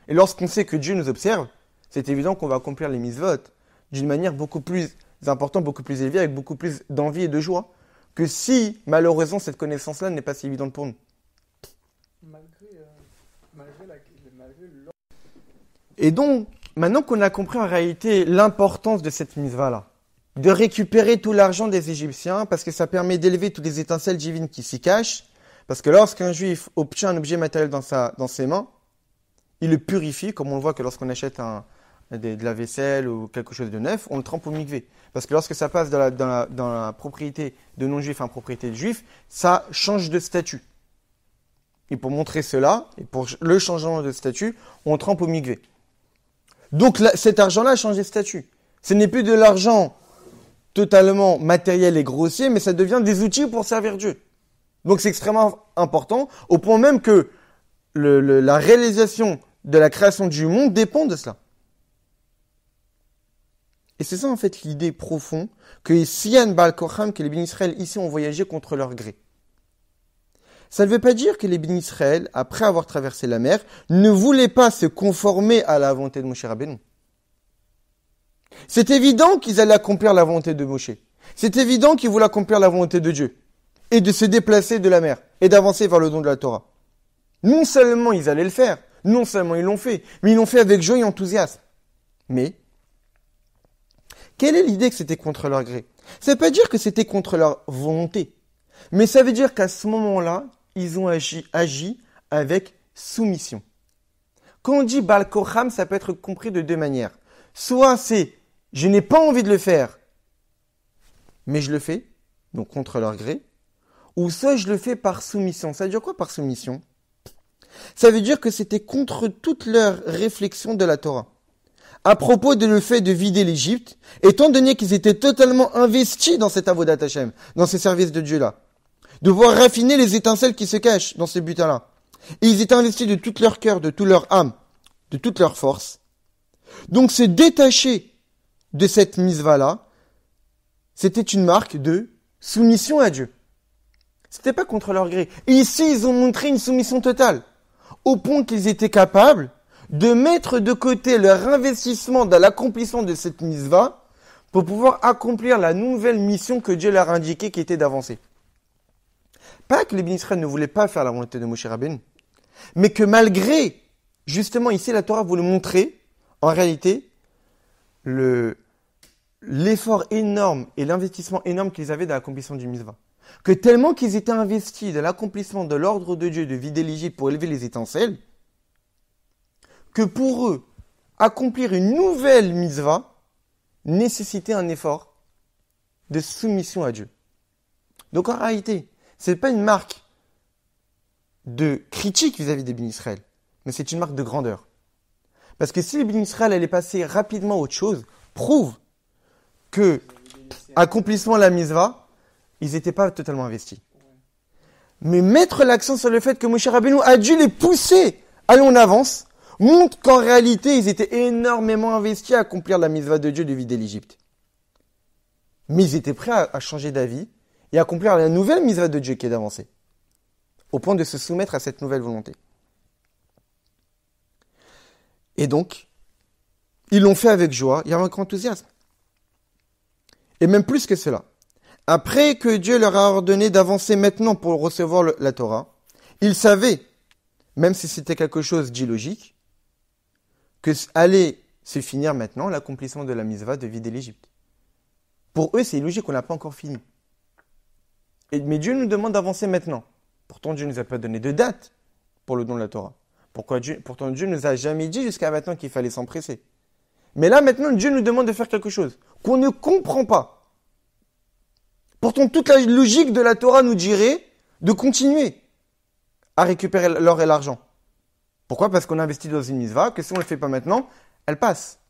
Et lorsqu'on sait que Dieu nous observe, c'est évident qu'on va accomplir les mitzvot d'une manière beaucoup plus importante, beaucoup plus élevée, avec beaucoup plus d'envie et de joie, que si, malheureusement, cette connaissance-là n'est pas si évidente pour nous. Et donc, maintenant qu'on a compris en réalité l'importance de cette mitzvah-là, de récupérer tout l'argent des Égyptiens, parce que ça permet d'élever toutes les étincelles divines qui s'y cachent, parce que lorsqu'un juif obtient un objet matériel dans ses mains, il le purifie, comme on le voit que lorsqu'on achète de la vaisselle ou quelque chose de neuf, on le trempe au mikvé. Parce que lorsque ça passe dans la propriété de non-juif à propriété de juif, ça change de statut. Et pour montrer cela, et pour le changement de statut, on trempe au mikvé. Donc cet argent-là a changé de statut. Ce n'est plus de l'argent totalement matériel et grossier, mais ça devient des outils pour servir Dieu. Donc c'est extrêmement important, au point même que la réalisation de la création du monde dépend de cela. Et c'est ça en fait l'idée profonde que Sian Baal Kocham, que les bénis Israël ici ont voyagé contre leur gré. Ça ne veut pas dire que les bénis Israël, après avoir traversé la mer, ne voulaient pas se conformer à la volonté de Moshe Rabbeinu. C'est évident qu'ils allaient accomplir la volonté de Moshe. C'est évident qu'ils voulaient accomplir la volonté de Dieu. Et de se déplacer de la mer. Et d'avancer vers le don de la Torah. Non seulement ils allaient le faire. Non seulement ils l'ont fait. Mais ils l'ont fait avec joie et enthousiasme. Mais, quelle est l'idée que c'était contre leur gré? Ça ne veut pas dire que c'était contre leur volonté. Mais ça veut dire qu'à ce moment-là, ils ont agi avec soumission. Quand on dit Baal Kocham, ça peut être compris de deux manières. Soit c'est je n'ai pas envie de le faire, mais je le fais, donc contre leur gré, ou soit je le fais par soumission. Ça veut dire quoi par soumission? Ça veut dire que c'était contre toute leur réflexion de la Torah. À propos de le fait de vider l'Égypte, étant donné qu'ils étaient totalement investis dans cet avodat Hashem, dans ces services de Dieu-là, de voir raffiner les étincelles qui se cachent dans ce butin-là. Et ils étaient investis de tout leur cœur, de toute leur âme, de toute leur force. Donc se détacher de cette mitzvah-là, c'était une marque de soumission à Dieu. C'était pas contre leur gré. Et ici, ils ont montré une soumission totale, au point qu'ils étaient capables de mettre de côté leur investissement dans l'accomplissement de cette mitzvah pour pouvoir accomplir la nouvelle mission que Dieu leur a indiquée, qui était d'avancer. Pas que les bénis Israël ne voulaient pas faire la volonté de Moshe Rabbeinu, mais que malgré, justement ici la Torah voulait montrer, en réalité, l'effort énorme et l'investissement énorme qu'ils avaient dans l'accomplissement du mitzvah. Que tellement qu'ils étaient investis dans l'accomplissement de l'ordre de Dieu de vider l'Égypte pour élever les étincelles, que pour eux, accomplir une nouvelle mitzvah nécessitait un effort de soumission à Dieu. Donc en réalité, ce n'est pas une marque de critique vis-à-vis des bénis Israël, mais c'est une marque de grandeur. Parce que si les bénis Israël allaient passer rapidement à autre chose, prouve que accomplissement de la mitzvah, ils n'étaient pas totalement investis. Mais mettre l'accent sur le fait que Moshe Rabbeinu a dû les pousser, allons en avance, montre qu'en réalité, ils étaient énormément investis à accomplir la mitzvah de Dieu de vider l'Égypte. Mais ils étaient prêts à changer d'avis et à accomplir la nouvelle mitzvah de Dieu qui est d'avancer, au point de se soumettre à cette nouvelle volonté. Et donc, ils l'ont fait avec joie et avec enthousiasme. Et même plus que cela. Après que Dieu leur a ordonné d'avancer maintenant pour recevoir la Torah, ils savaient, même si c'était quelque chose d'illogique, que allait se finir maintenant l'accomplissement de la mitzvah de vider l'Égypte. Pour eux, c'est illogique, on n'a pas encore fini. Mais Dieu nous demande d'avancer maintenant. Pourtant, Dieu ne nous a pas donné de date pour le don de la Torah. Pourtant, Dieu ne nous a jamais dit jusqu'à maintenant qu'il fallait s'empresser. Mais là, maintenant, Dieu nous demande de faire quelque chose qu'on ne comprend pas. Pourtant, toute la logique de la Torah nous dirait de continuer à récupérer l'or et l'argent. Pourquoi? Parce qu'on investit dans une mitzvah, que si on ne le fait pas maintenant, elle passe.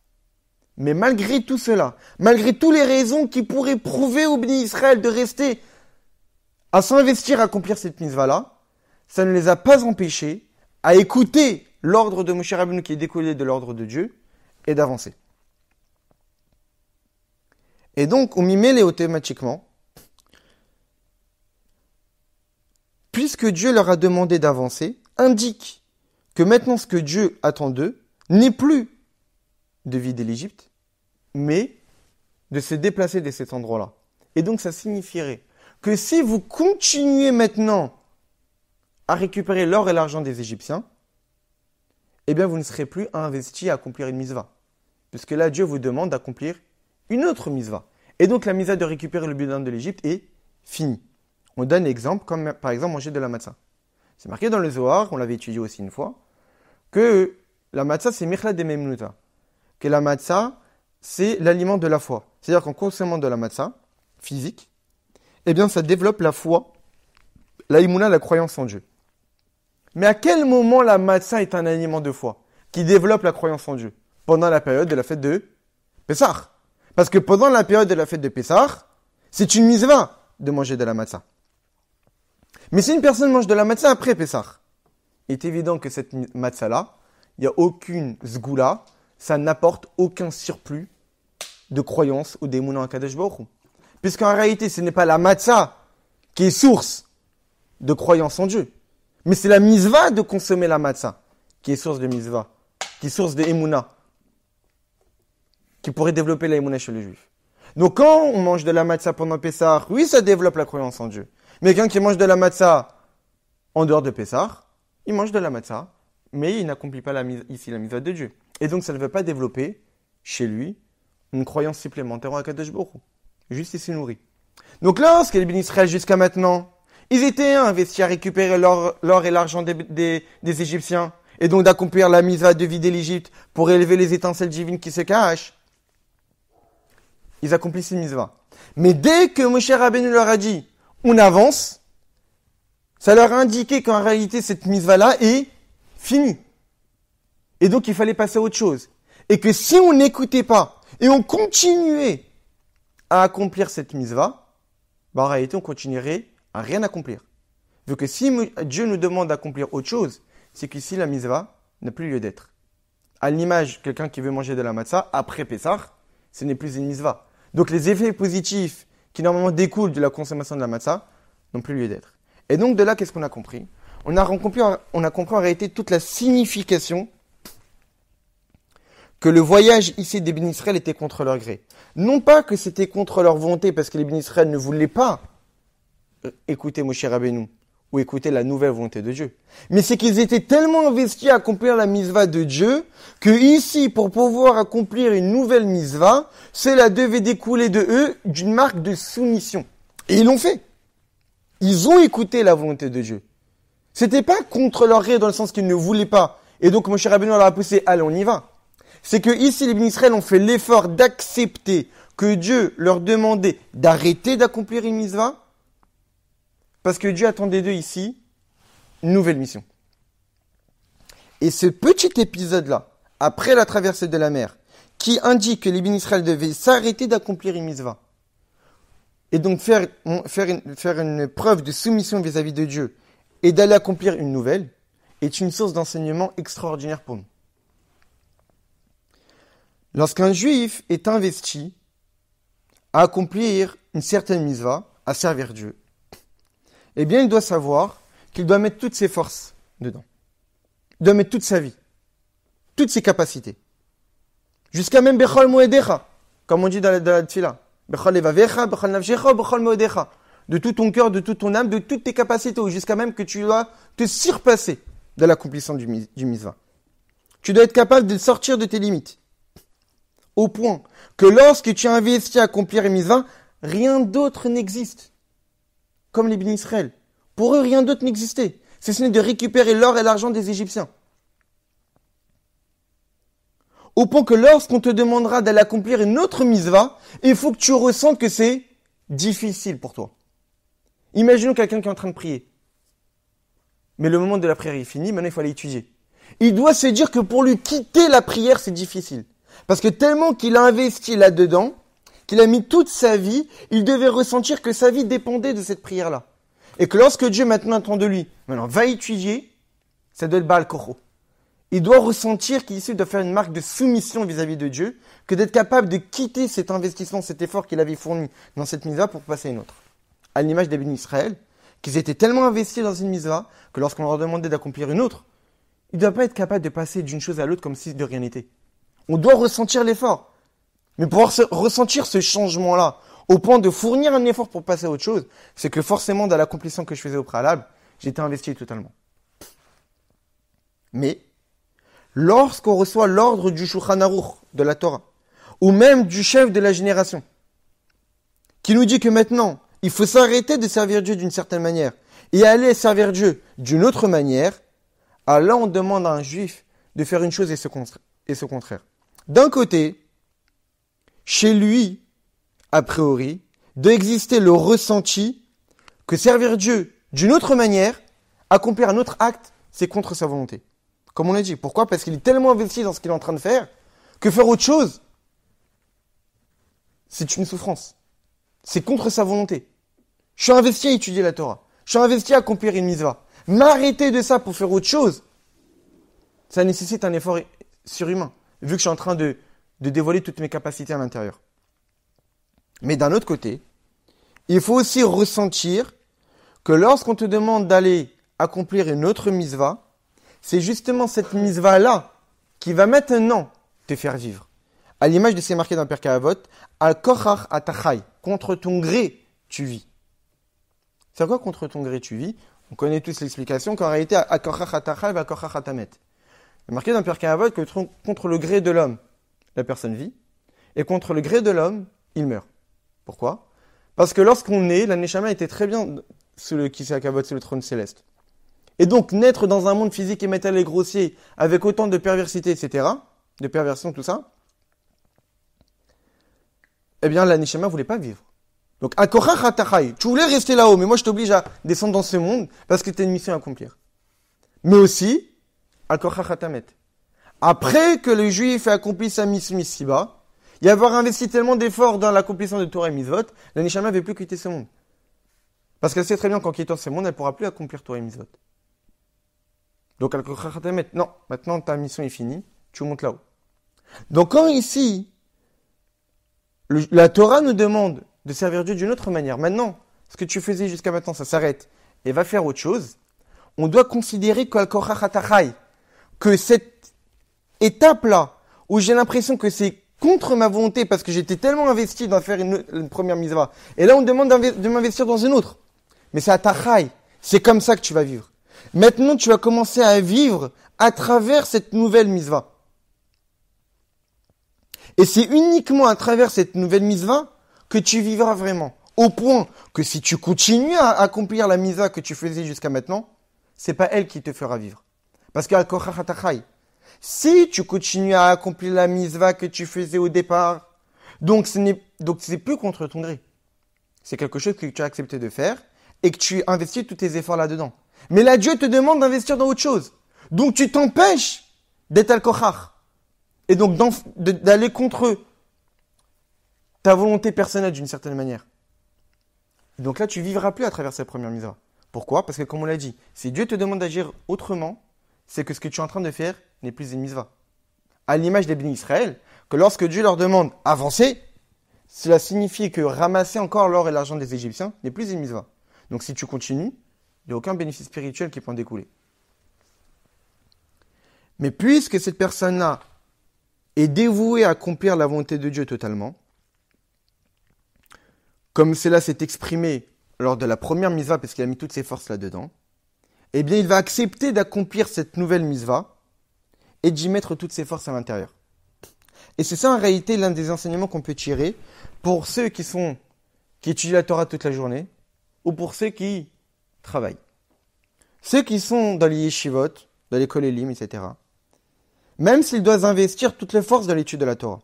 Mais malgré tout cela, malgré toutes les raisons qui pourraient prouver au béni Israël de rester à s'investir à accomplir cette mitzvah-là, ça ne les a pas empêchés à écouter l'ordre de Moshe Rabbeinu qui est découlé de l'ordre de Dieu et d'avancer. Et donc, on m'y mêle automatiquement, puisque Dieu leur a demandé d'avancer, indique que maintenant ce que Dieu attend d'eux n'est plus de vider l'Égypte, mais de se déplacer de cet endroit-là. Et donc ça signifierait que si vous continuez maintenant à récupérer l'or et l'argent des Égyptiens, eh bien vous ne serez plus investis à accomplir une mitzvah. Puisque là, Dieu vous demande d'accomplir une autre mitzvah. Et donc la mitzvah de récupérer le butin de l'Égypte est finie. On donne l'exemple, comme par exemple manger de la matzah. C'est marqué dans le Zohar, on l'avait étudié aussi une fois, que la matzah c'est michla de memnuta. Que la matzah c'est l'aliment de la foi. C'est-à-dire qu'en consommant de la matzah physique, eh bien ça développe la foi, la imuna, la croyance en Dieu. Mais à quel moment la matzah est un aliment de foi qui développe la croyance en Dieu? Pendant la période de la fête de Pessah. Parce que pendant la période de la fête de Pessah, c'est une mitzvah de manger de la matzah. Mais si une personne mange de la matzah après Pessah, il est évident que cette matzah-là, il n'y a aucune zgoula, ça n'apporte aucun surplus de croyance au démon à Kadosh Baruch Hu. Puisqu'en réalité, ce n'est pas la matzah qui est source de croyance en Dieu, mais c'est la mitzvah de consommer la matzah qui est source de mitzvah, qui est source de émouna, qui pourrait développer la émouna chez les juifs. Donc quand on mange de la matzah pendant Pessah, oui, ça développe la croyance en Dieu. Mais quelqu'un qui mange de la matzah en dehors de Pessah, il mange de la matzah, mais il n'accomplit pas ici la mitzvah de Dieu. Et donc ça ne veut pas développer chez lui une croyance supplémentaire en Kadosh Baruch Hu. Juste il s'est nourri. Donc lorsque les bénis Israël jusqu'à maintenant, ils étaient investis à récupérer l'or et l'argent des Égyptiens, et donc d'accomplir la mitzvah de vider l'Égypte pour élever les étincelles divines qui se cachent. ils accomplissent une mitzvah. Mais dès que Moshe Rabbeinu leur a dit, on avance, ça leur a indiqué qu'en réalité, cette mitzvah-là est finie. Et donc, il fallait passer à autre chose. Et que si on n'écoutait pas, et on continuait à accomplir cette mitzvah, en réalité, on continuerait à rien accomplir. Vu que si Dieu nous demande d'accomplir autre chose, c'est qu'ici, la mitzvah n'a plus lieu d'être. À l'image, quelqu'un qui veut manger de la matzah, après Pessah, ce n'est plus une mitzvah. Donc, les effets positifs qui normalement découlent de la consommation de la matzah n'ont plus lieu d'être. Et donc, de là, qu'est-ce qu'on a compris ? On a compris en réalité toute la signification que le voyage ici des Béni Israël était contre leur gré. Non pas que c'était contre leur volonté, parce que les Béni Israël ne voulaient pas écouter Moshe Rabbeinu ou écouter la nouvelle volonté de Dieu. Mais c'est qu'ils étaient tellement investis à accomplir la mitzvah de Dieu que ici, pour pouvoir accomplir une nouvelle mitzvah, cela devait découler de eux d'une marque de soumission. Et ils l'ont fait. Ils ont écouté la volonté de Dieu. C'était pas contre leur gré dans le sens qu'ils ne voulaient pas. Et donc Moshe Rabbeinu leur a poussé, allez, on y va. C'est que ici, les Béni Israël ont fait l'effort d'accepter que Dieu leur demandait d'arrêter d'accomplir une mitzvah, parce que Dieu attendait d'eux ici une nouvelle mission. Et ce petit épisode-là, après la traversée de la mer, qui indique que les Béni Israël devaient s'arrêter d'accomplir une mitzvah, et donc faire une preuve de soumission vis-à-vis de Dieu, et d'aller accomplir une nouvelle, est une source d'enseignement extraordinaire pour nous. Lorsqu'un juif est investi à accomplir une certaine mitzvah, à servir Dieu, eh bien, il doit savoir qu'il doit mettre toutes ses forces dedans. Il doit mettre toute sa vie, toutes ses capacités. Jusqu'à même Bechol Moedecha, comme on dit dans la Tfila. Bechol Evavecha, Bechol Nafshecha, Bechol Moedecha. De tout ton cœur, de toute ton âme, de toutes tes capacités, ou jusqu'à même que tu dois te surpasser de l'accomplissement du mitzvah. Tu dois être capable de sortir de tes limites. Au point que lorsque tu as investi à accomplir une mitzvah, rien d'autre n'existe. Comme les Béni Israël. Pour eux, rien d'autre n'existait. Si ce n'est de récupérer l'or et l'argent des Égyptiens. Au point que lorsqu'on te demandera d'aller accomplir une autre mitzvah, il faut que tu ressentes que c'est difficile pour toi. Imaginons quelqu'un qui est en train de prier. Mais le moment de la prière est fini, maintenant il faut aller étudier. Il doit se dire que pour lui quitter la prière, c'est difficile. Parce que tellement qu'il a investi là-dedans, qu'il a mis toute sa vie, il devait ressentir que sa vie dépendait de cette prière-là. Et que lorsque Dieu maintenant attend de lui, maintenant va étudier, ça doit être Baal Koro. Il doit ressentir qu'ici il doit faire une marque de soumission vis-à-vis de Dieu, que d'être capable de quitter cet investissement, cet effort qu'il avait fourni dans cette mitzvah pour passer à une autre. À l'image des Béni Israël, qu'ils étaient tellement investis dans une mitzvah, que lorsqu'on leur demandait d'accomplir une autre, ils ne doivent pas être capables de passer d'une chose à l'autre comme si de rien n'était. On doit ressentir l'effort. Mais pour ressentir ce changement-là, au point de fournir un effort pour passer à autre chose, c'est que forcément, dans l'accomplissement que je faisais au préalable, j'étais investi totalement. Mais, lorsqu'on reçoit l'ordre du Shulchan Aruch, de la Torah, ou même du chef de la génération, qui nous dit que maintenant, il faut s'arrêter de servir Dieu d'une certaine manière, et aller servir Dieu d'une autre manière, alors là, on demande à un juif de faire une chose et ce contraire. D'un côté, chez lui, a priori, doit exister le ressenti que servir Dieu d'une autre manière, accomplir un autre acte, c'est contre sa volonté. Comme on l'a dit. Pourquoi ? Parce qu'il est tellement investi dans ce qu'il est en train de faire, que faire autre chose, c'est une souffrance. C'est contre sa volonté. Je suis investi à étudier la Torah. Je suis investi à accomplir une mitzvah. M'arrêter de ça pour faire autre chose, ça nécessite un effort surhumain, vu que je suis en train de dévoiler toutes mes capacités à l'intérieur. Mais d'un autre côté, il faut aussi ressentir que lorsqu'on te demande d'aller accomplir une autre mitzvah, c'est justement cette mitzvah-là qui va maintenant te faire vivre. À l'image de ce qui est marqué dans Pirkei Avot, Al kochach atachai, contre ton gré, tu vis. C'est quoi contre ton gré, tu vis ? On connaît tous l'explication qu'en réalité, Al kochach atachai va kochach atamet. Il est marqué dans Pirkei Avot que contre le gré de l'homme, la personne vit, et contre le gré de l'homme, il meurt. Pourquoi ? Parce que lorsqu'on est, la Neshama était très bien sous le Kisei Kavod, sous le trône céleste. Et donc, naître dans un monde physique et matériel et grossier, avec autant de perversité, etc., de perversion, tout ça, eh bien, la Neshama voulait pas vivre. Donc, Akorach Hatachai, tu voulais rester là-haut, mais moi je t'oblige à descendre dans ce monde parce que tu as une mission à accomplir. Mais aussi, Akorach Hatamet. Après que le juif ait accompli sa mission ici-bas, y avoir investi tellement d'efforts dans l'accomplissement de Torah et Mitzvot, la Neshama ne veut plus quitter ce monde. Parce qu'elle sait très bien qu'en quittant ce monde, elle ne pourra plus accomplir Torah et Mitzvot. Donc, Akorach Hatamet, non, maintenant ta mission est finie, tu montes là-haut. Donc, quand ici, la Torah nous demande de servir Dieu d'une autre manière. Maintenant, ce que tu faisais jusqu'à maintenant, ça s'arrête et va faire autre chose. On doit considérer que cette étape-là, où j'ai l'impression que c'est contre ma volonté parce que j'étais tellement investi dans faire une première mitzvah, et là on me demande de m'investir dans une autre. Mais c'est à Tachai. C'est comme ça que tu vas vivre. Maintenant, tu vas commencer à vivre à travers cette nouvelle mitzvah. Et c'est uniquement à travers cette nouvelle mitzvah que tu vivras vraiment. Au point que si tu continues à accomplir la mitzvah que tu faisais jusqu'à maintenant, c'est pas elle qui te fera vivre. Parce que si tu continues à accomplir la mitzvah que tu faisais au départ, donc c'est plus contre ton gré. C'est quelque chose que tu as accepté de faire et que tu investis tous tes efforts là-dedans. Mais là, Dieu te demande d'investir dans autre chose. Donc tu t'empêches d'être al-kochach. Et donc d'aller contre ta volonté personnelle d'une certaine manière. Et donc là, tu vivras plus à travers cette première mitzvah. Pourquoi ? Parce que comme on l'a dit, si Dieu te demande d'agir autrement, c'est que ce que tu es en train de faire n'est plus une mitzvah. À l'image des bénis Israël, que lorsque Dieu leur demande avancer, cela signifie que ramasser encore l'or et l'argent des Égyptiens n'est plus une mitzvah. Donc si tu continues, il n'y a aucun bénéfice spirituel qui peut en découler. Mais puisque cette personne-là est dévouée à accomplir la volonté de Dieu totalement, comme cela s'est exprimé lors de la première mitzvah, parce qu'il a mis toutes ses forces là-dedans, eh bien, il va accepter d'accomplir cette nouvelle mitzvah et d'y mettre toutes ses forces à l'intérieur. Et c'est ça, en réalité, l'un des enseignements qu'on peut tirer pour ceux qui étudient la Torah toute la journée ou pour ceux qui travaillent. Ceux qui sont dans les yeshivot, dans l'école Elim, etc., même s'ils doivent investir toutes les forces dans l'étude de la Torah.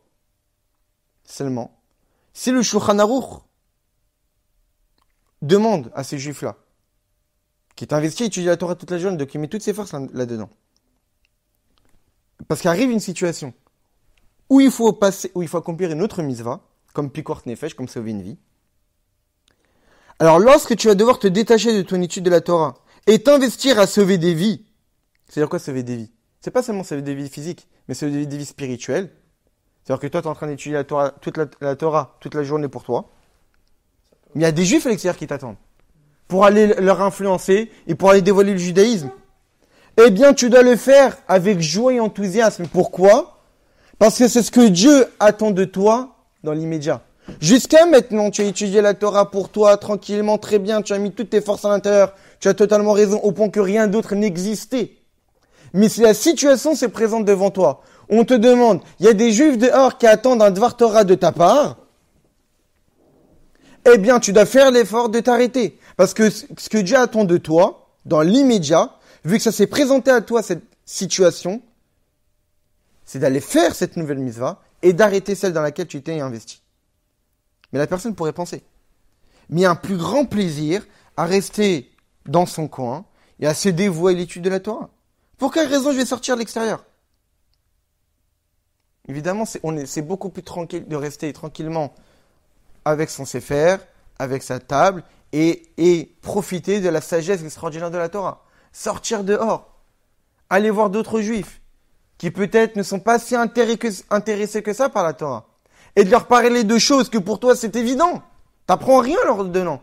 Seulement, si le Shulchan Aruch demande à ces juifs-là, qui est investi à étudier la Torah toute la journée, donc il met toutes ses forces là-dedans. Parce qu'arrive une situation où il faut accomplir une autre mitzvah, comme Pikort Nefesh, comme sauver une vie. Alors lorsque tu vas devoir te détacher de ton étude de la Torah et t'investir à sauver des vies, c'est-à-dire quoi sauver des vies ? C'est pas seulement sauver des vies physiques, mais sauver des vies spirituelles. C'est-à-dire que toi, tu es en train d'étudier la Torah toute la journée pour toi. Mais il y a des juifs à l'extérieur qui t'attendent pour aller leur influencer et pour aller dévoiler le judaïsme. Eh bien, tu dois le faire avec joie et enthousiasme. Pourquoi ? Parce que c'est ce que Dieu attend de toi dans l'immédiat. Jusqu'à maintenant, tu as étudié la Torah pour toi, tranquillement, très bien, tu as mis toutes tes forces à l'intérieur, tu as totalement raison, au point que rien d'autre n'existait. Mais si la situation se présente devant toi, on te demande, il y a des juifs dehors qui attendent un Dvar Torah de ta part, eh bien, tu dois faire l'effort de t'arrêter. Parce que ce que Dieu attend de toi, dans l'immédiat, vu que ça s'est présenté à toi, cette situation, c'est d'aller faire cette nouvelle mitzvah et d'arrêter celle dans laquelle tu t'es investi. Mais la personne pourrait penser. Mais il y a un plus grand plaisir à rester dans son coin et à se dévouer à l'étude de la Torah. Pour quelle raison je vais sortir à l'extérieur ? Évidemment, c'est beaucoup plus tranquille de rester tranquillement avec son sefer, avec sa table, et profiter de la sagesse extraordinaire de la Torah. Sortir dehors, aller voir d'autres juifs, qui peut-être ne sont pas si intéressés que ça par la Torah, et de leur parler de choses que pour toi c'est évident. T'apprends rien en leur donnant.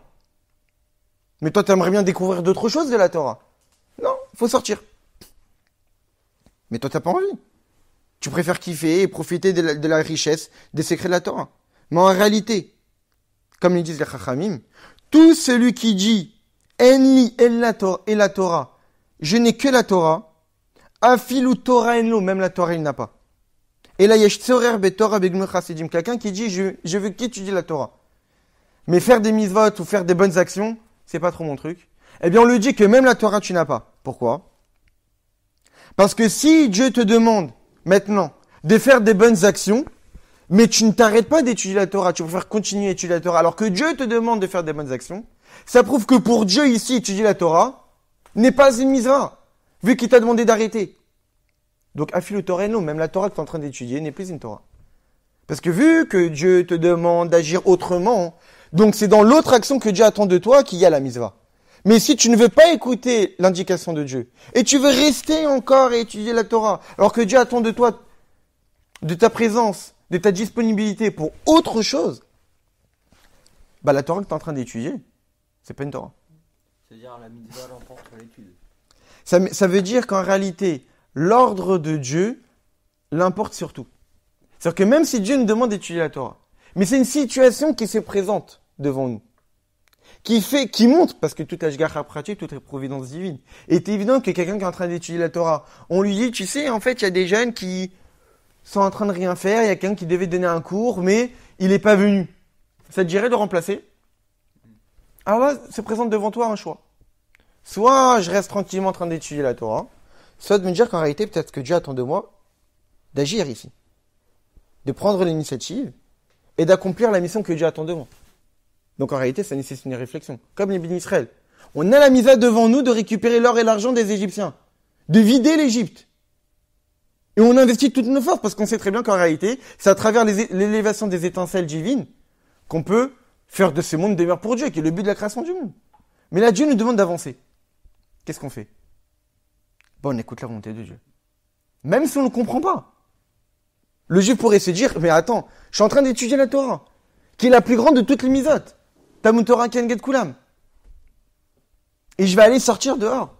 Mais toi, t'aimerais bien découvrir d'autres choses de la Torah. Non, faut sortir. Mais toi, t'as pas envie. Tu préfères kiffer et profiter de la richesse, des secrets de la Torah. Mais en réalité, comme le disent les Chachamim, tout celui qui dit « Enli et la Torah », je n'ai que la Torah, « Afilu Torah enlo », même la Torah il n'a pas. Et là, yesh tzorer betorah begmur chassidim, quelqu'un qui dit « Je veux qu'étudier la Torah ». Mais faire des mitzvot ou faire des bonnes actions, c'est pas trop mon truc. Eh bien, on lui dit que même la Torah, tu n'as pas. Pourquoi ? Parce que si Dieu te demande, maintenant, de faire des bonnes actions, mais tu ne t'arrêtes pas d'étudier la Torah, tu préfères continuer à étudier la Torah, alors que Dieu te demande de faire des bonnes actions, ça prouve que pour Dieu ici, étudier la Torah n'est pas une mitzvah, vu qu'il t'a demandé d'arrêter. Donc, afilu Torah, même la Torah que tu es en train d'étudier n'est plus une Torah. Parce que vu que Dieu te demande d'agir autrement, donc c'est dans l'autre action que Dieu attend de toi qu'il y a la mitzvah. Mais si tu ne veux pas écouter l'indication de Dieu, et tu veux rester encore et étudier la Torah, alors que Dieu attend de toi, de ta présence, de ta disponibilité pour autre chose, bah la Torah que tu es en train d'étudier, c'est pas une Torah. C'est-à-dire la mitzvah l'emporte sur l'étude. Ça veut dire qu'en réalité, l'ordre de Dieu l'importe surtout. C'est-à-dire que même si Dieu nous demande d'étudier la Torah, mais c'est une situation qui se présente devant nous, qui montre, parce que toute Ashgacha pratique, toute providence divine. Et c'est évident que quelqu'un qui est en train d'étudier la Torah, on lui dit, tu sais, en fait, il y a des jeunes qui sont en train de rien faire, il y a quelqu'un qui devait donner un cours, mais il n'est pas venu. Ça te dirait de remplacer? Alors là, se présente devant toi un choix. Soit je reste tranquillement en train d'étudier la Torah, soit de me dire qu'en réalité, peut-être que Dieu attend de moi d'agir ici. De prendre l'initiative et d'accomplir la mission que Dieu attend de moi. Donc en réalité, ça nécessite une réflexion. Comme les bénis Israël. On a la mise devant nous de récupérer l'or et l'argent des Égyptiens. De vider l'Égypte. Et on investit toutes nos forces parce qu'on sait très bien qu'en réalité, c'est à travers l'élévation des étincelles divines qu'on peut faire de ce monde demeure pour Dieu, qui est le but de la création du monde. Mais là, Dieu nous demande d'avancer. Qu'est-ce qu'on fait? Bon, on écoute la volonté de Dieu. Même si on ne comprend pas. Le juif pourrait se dire, mais attends, je suis en train d'étudier la Torah, qui est la plus grande de toutes les misotes. Talmud Torah Keneged Kulam. Et je vais aller sortir dehors.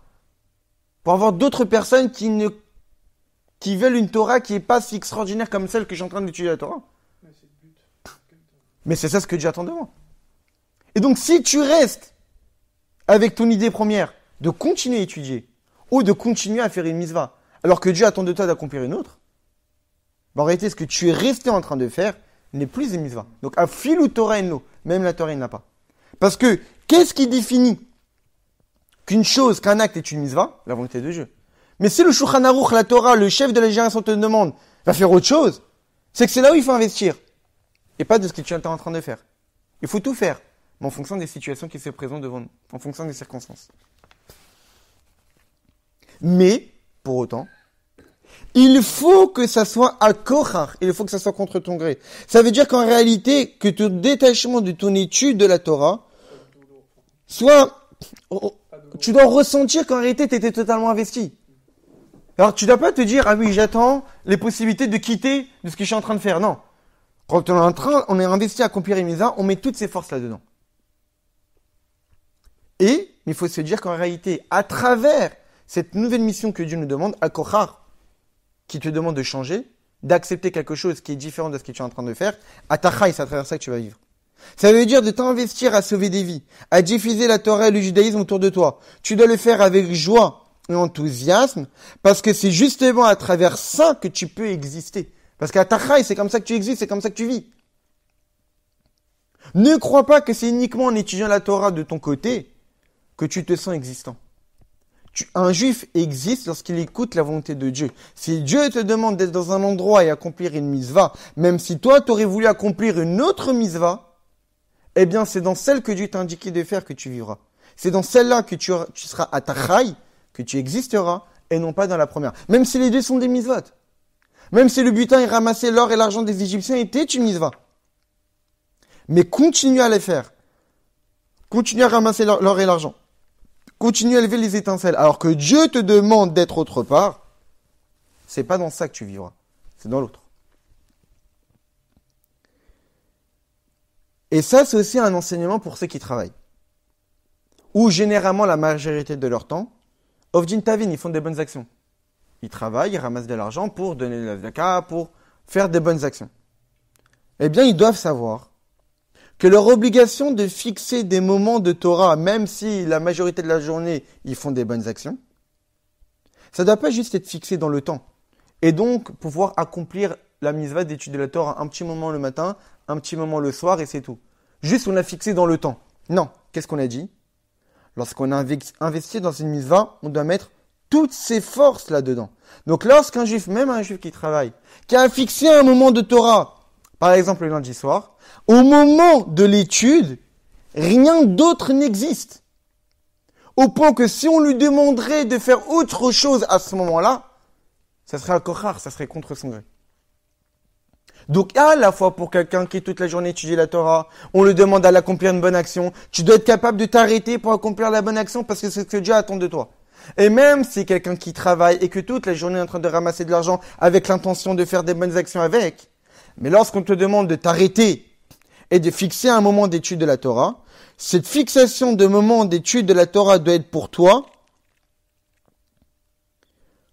Pour avoir d'autres personnes qui veulent une Torah qui n'est pas si extraordinaire comme celle que je suis en train d'étudier la Torah. Mais c'est ça ce que Dieu attend de moi. Et donc, si tu restes avec ton idée première de continuer à étudier, ou de continuer à faire une mitzvah, alors que Dieu attend de toi d'accomplir une autre, en réalité, ce que tu es resté en train de faire n'est plus une mitzvah. Donc, à filu Torah en lo, même la Torah, il n'a pas. Parce que, qu'est-ce qui définit qu'un acte est une mitzvah? La volonté de Dieu. Mais si le Shulchan Aruch, la Torah, le chef de la génération te demande, va faire autre chose, c'est que c'est là où il faut investir. Et pas de ce que tu es en train de faire. Il faut tout faire, mais en fonction des situations qui se présentent devant nous, en fonction des circonstances. Mais, pour autant, il faut que ça soit à kochar, il faut que ça soit contre ton gré. Ça veut dire qu'en réalité, que ton détachement de ton étude de la Torah soit, tu dois ressentir qu'en réalité, tu étais totalement investi. Alors, tu dois pas te dire, ah oui, j'attends les possibilités de quitter de ce que je suis en train de faire. Non. Quand on est investi à accomplir une mitzvah, on met toutes ses forces là-dedans. Et, il faut se dire qu'en réalité, à travers cette nouvelle mission que Dieu nous demande, à kochar, qui te demande de changer, d'accepter quelque chose qui est différent de ce que tu es en train de faire, à tachaï, c'est à travers ça que tu vas vivre. Ça veut dire de t'investir à sauver des vies, à diffuser la Torah et le judaïsme autour de toi. Tu dois le faire avec joie et enthousiasme, parce que c'est justement à travers ça que tu peux exister. Parce qu'à tachaï, c'est comme ça que tu existes, c'est comme ça que tu vis. Ne crois pas que c'est uniquement en étudiant la Torah de ton côté que tu te sens existant. Un juif existe lorsqu'il écoute la volonté de Dieu. Si Dieu te demande d'être dans un endroit et accomplir une mitzvah, même si toi tu aurais voulu accomplir une autre mitzvah, eh bien c'est dans celle que Dieu t'a indiqué de faire que tu vivras. C'est dans celle-là que tu seras à tachaï, que tu existeras, et non pas dans la première. Même si les deux sont des mitzvot. Même si le butin et ramasser l'or et l'argent des Égyptiens était une mitzvah. Mais continue à les faire. Continue à ramasser l'or et l'argent. Continue à lever les étincelles. Alors que Dieu te demande d'être autre part, c'est pas dans ça que tu vivras. C'est dans l'autre. Et ça, c'est aussi un enseignement pour ceux qui travaillent. Ou généralement, la majorité de leur temps, Ovdin Tavin, ils font des bonnes actions. Ils travaillent, ils ramassent de l'argent pour donner de la zaka, pour faire des bonnes actions. Eh bien, ils doivent savoir que leur obligation de fixer des moments de Torah, même si la majorité de la journée, ils font des bonnes actions, ça ne doit pas juste être fixé dans le temps. Et donc, pouvoir accomplir la mitzvah d'étudier la Torah un petit moment le matin, un petit moment le soir, et c'est tout. Juste, on a fixé dans le temps. Non. Qu'est-ce qu'on a dit? Lorsqu'on a investi dans une mitzvah, on doit mettre toutes ses forces là-dedans. Donc, lorsqu'un juif, même un juif qui travaille, qui a fixé un moment de Torah, par exemple le lundi soir, au moment de l'étude, rien d'autre n'existe. Au point que si on lui demanderait de faire autre chose à ce moment-là, ça serait un kochar, ça serait contre son gré. Donc, à la fois pour quelqu'un qui toute la journée étudie la Torah, on lui demande à accomplir une bonne action, tu dois être capable de t'arrêter pour accomplir la bonne action parce que c'est ce que Dieu attend de toi. Et même si quelqu'un qui travaille et que toute la journée est en train de ramasser de l'argent avec l'intention de faire des bonnes actions avec, mais lorsqu'on te demande de t'arrêter et de fixer un moment d'étude de la Torah, cette fixation de moment d'étude de la Torah doit être pour toi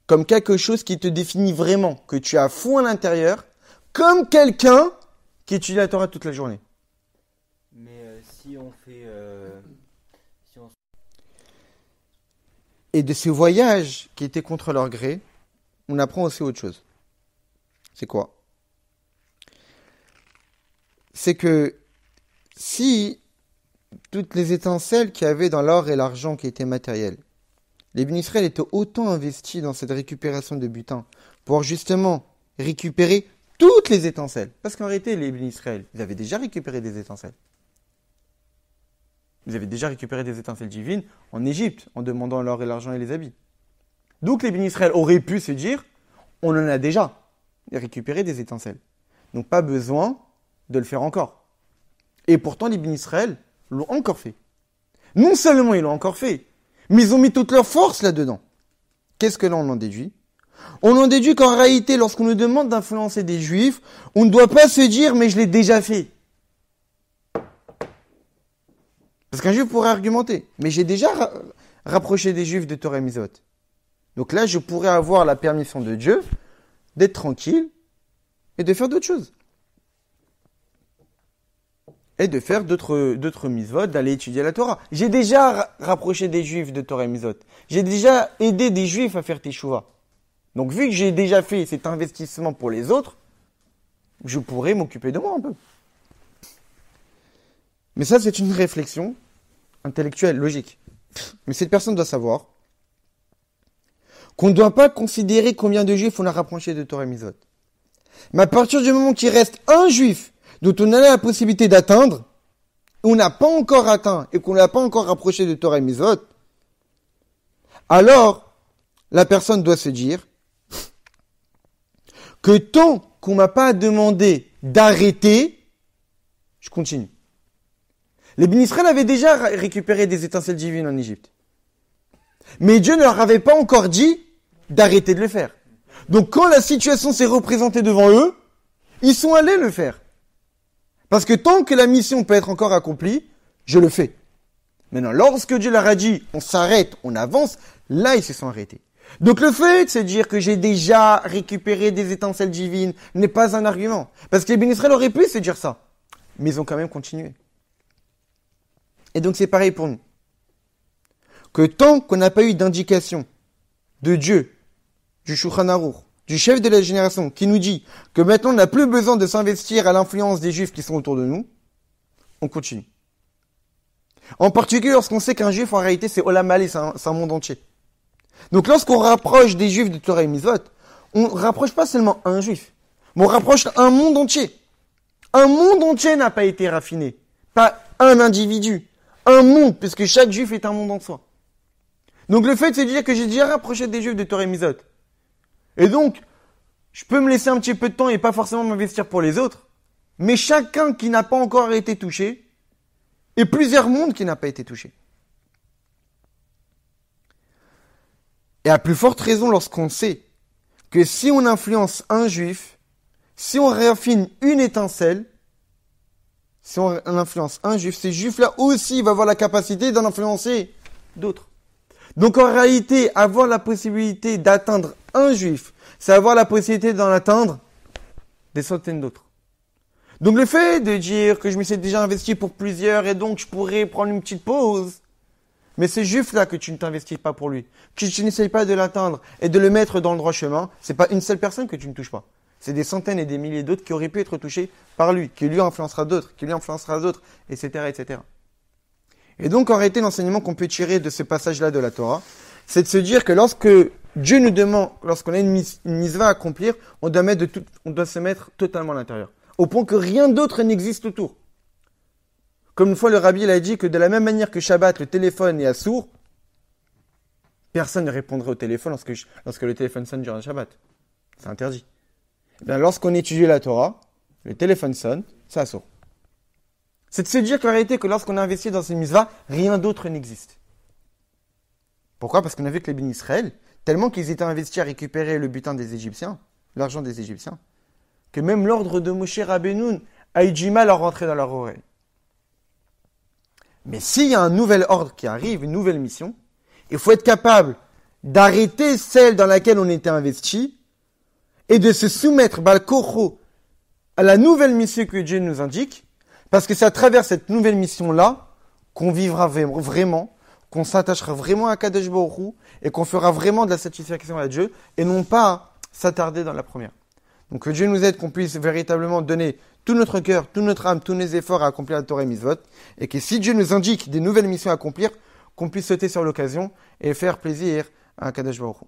comme quelque chose qui te définit vraiment, que tu as à fond à l'intérieur, comme quelqu'un qui étudie la Torah toute la journée. Mais si on fait... Et de ces voyages qui étaient contre leur gré, on apprend aussi autre chose. C'est quoi? C'est que si toutes les étincelles qu'il y avait dans l'or et l'argent qui étaient matériels, les Bénis Israël étaient autant investis dans cette récupération de butin pour justement récupérer toutes les étincelles. Parce qu'en réalité, les Bénis Israël, ils avaient déjà récupéré des étincelles. Ils avaient déjà récupéré des étincelles divines en Égypte, en demandant l'or et l'argent et les habits. Donc les Bénis Israël auraient pu se dire, on en a déjà récupéré des étincelles. Donc pas besoin de le faire encore. Et pourtant les Bénis Israël l'ont encore fait. Non seulement ils l'ont encore fait, mais ils ont mis toute leur force là-dedans. Qu'est-ce que là on en déduit? On en déduit qu'en réalité, lorsqu'on nous demande d'influencer des Juifs, on ne doit pas se dire, mais je l'ai déjà fait. Parce qu'un Juif pourrait argumenter, mais j'ai déjà rapproché des Juifs de Torah et Mizot. Donc là, je pourrais avoir la permission de Dieu d'être tranquille et de faire d'autres choses. Et de faire d'autres mitzvot, d'aller étudier la Torah. J'ai déjà rapproché des Juifs de Torah et Mizot. J'ai déjà aidé des Juifs à faire Teshuvah. Donc vu que j'ai déjà fait cet investissement pour les autres, je pourrais m'occuper de moi un peu. Mais ça, c'est une réflexion intellectuelle, logique. Mais cette personne doit savoir qu'on ne doit pas considérer combien de Juifs on a rapproché de Torah et Mizot. Mais à partir du moment qu'il reste un Juif dont on a la possibilité d'atteindre, on n'a pas encore atteint et qu'on n'a pas encore rapproché de Torah et Mizot, alors la personne doit se dire que tant qu'on m'a pas demandé d'arrêter, je continue. Les Bénis Israël avaient déjà récupéré des étincelles divines en Égypte. Mais Dieu ne leur avait pas encore dit d'arrêter de le faire. Donc quand la situation s'est représentée devant eux, ils sont allés le faire. Parce que tant que la mission peut être encore accomplie, je le fais. Maintenant, lorsque Dieu leur a dit, on s'arrête, on avance, là ils se sont arrêtés. Donc le fait de se dire que j'ai déjà récupéré des étincelles divines n'est pas un argument. Parce que les Bénis Israël auraient pu se dire ça. Mais ils ont quand même continué. Et donc c'est pareil pour nous. Que tant qu'on n'a pas eu d'indication de Dieu, du Shulchan Aruch, du chef de la génération, qui nous dit que maintenant on n'a plus besoin de s'investir à l'influence des Juifs qui sont autour de nous, on continue. En particulier lorsqu'on sait qu'un Juif en réalité c'est Olam Malé, c'est un monde entier. Donc lorsqu'on rapproche des Juifs de Torah et Mizvot, on ne rapproche pas seulement un Juif, mais on rapproche un monde entier. Un monde entier n'a pas été raffiné. Pas un individu. Un monde, puisque chaque Juif est un monde en soi. Donc le fait de se dire que j'ai déjà rapproché des Juifs de Torah et Mizvot, et donc je peux me laisser un petit peu de temps et pas forcément m'investir pour les autres, mais chacun qui n'a pas encore été touché, et plusieurs mondes qui n'ont pas été touchés. Et à plus forte raison lorsqu'on sait que si on influence un Juif, si on raffine une étincelle, si on influence un Juif, ce Juif-là aussi va avoir la capacité d'en influencer d'autres. Donc en réalité, avoir la possibilité d'atteindre un Juif, c'est avoir la possibilité d'en atteindre des centaines d'autres. Donc le fait de dire que je me suis déjà investi pour plusieurs et donc je pourrais prendre une petite pause, mais ce Juif-là que tu ne t'investis pas pour lui, que tu n'essayes pas de l'atteindre et de le mettre dans le droit chemin, c'est pas une seule personne que tu ne touches pas. C'est des centaines et des milliers d'autres qui auraient pu être touchés par lui, qui lui influencera d'autres, etc., etc. Et donc, en réalité, l'enseignement qu'on peut tirer de ce passage-là de la Torah, c'est de se dire que lorsque Dieu nous demande, lorsqu'on a une mitzvah à accomplir, on doit se mettre totalement à l'intérieur. au point que rien d'autre n'existe autour. Comme une fois, le rabbi il a dit que de la même manière que Shabbat, le téléphone est assourd, personne ne répondrait au téléphone lorsque le téléphone sonne durant le Shabbat. C'est interdit. Eh bien, lorsqu'on étudie la Torah, le téléphone sonne, c'est assourd. C'est de se dire qu'en réalité, que lorsqu'on a investi dans une mitzvah, rien d'autre n'existe. Pourquoi ? Parce qu'on a vu que les bénis Israël, tellement qu'ils étaient investis à récupérer le butin des Égyptiens, l'argent des Égyptiens, que même l'ordre de Moshe Rabbeinu a eu du mal à rentrer dans leur oreille. Mais s'il y a un nouvel ordre qui arrive, une nouvelle mission, il faut être capable d'arrêter celle dans laquelle on était investi et de se soumettre, balkocho, à la nouvelle mission que Dieu nous indique, parce que c'est à travers cette nouvelle mission-là qu'on vivra vraiment, qu'on s'attachera vraiment à Kadosh Baruch Hu et qu'on fera vraiment de la satisfaction à Dieu et non pas s'attarder dans la première. Donc que Dieu nous aide, qu'on puisse véritablement donner tout notre cœur, toute notre âme, tous nos efforts à accomplir la Torah et Mitzvot, et que si Dieu nous indique des nouvelles missions à accomplir, qu'on puisse sauter sur l'occasion et faire plaisir à Kadosh Baruch Hu.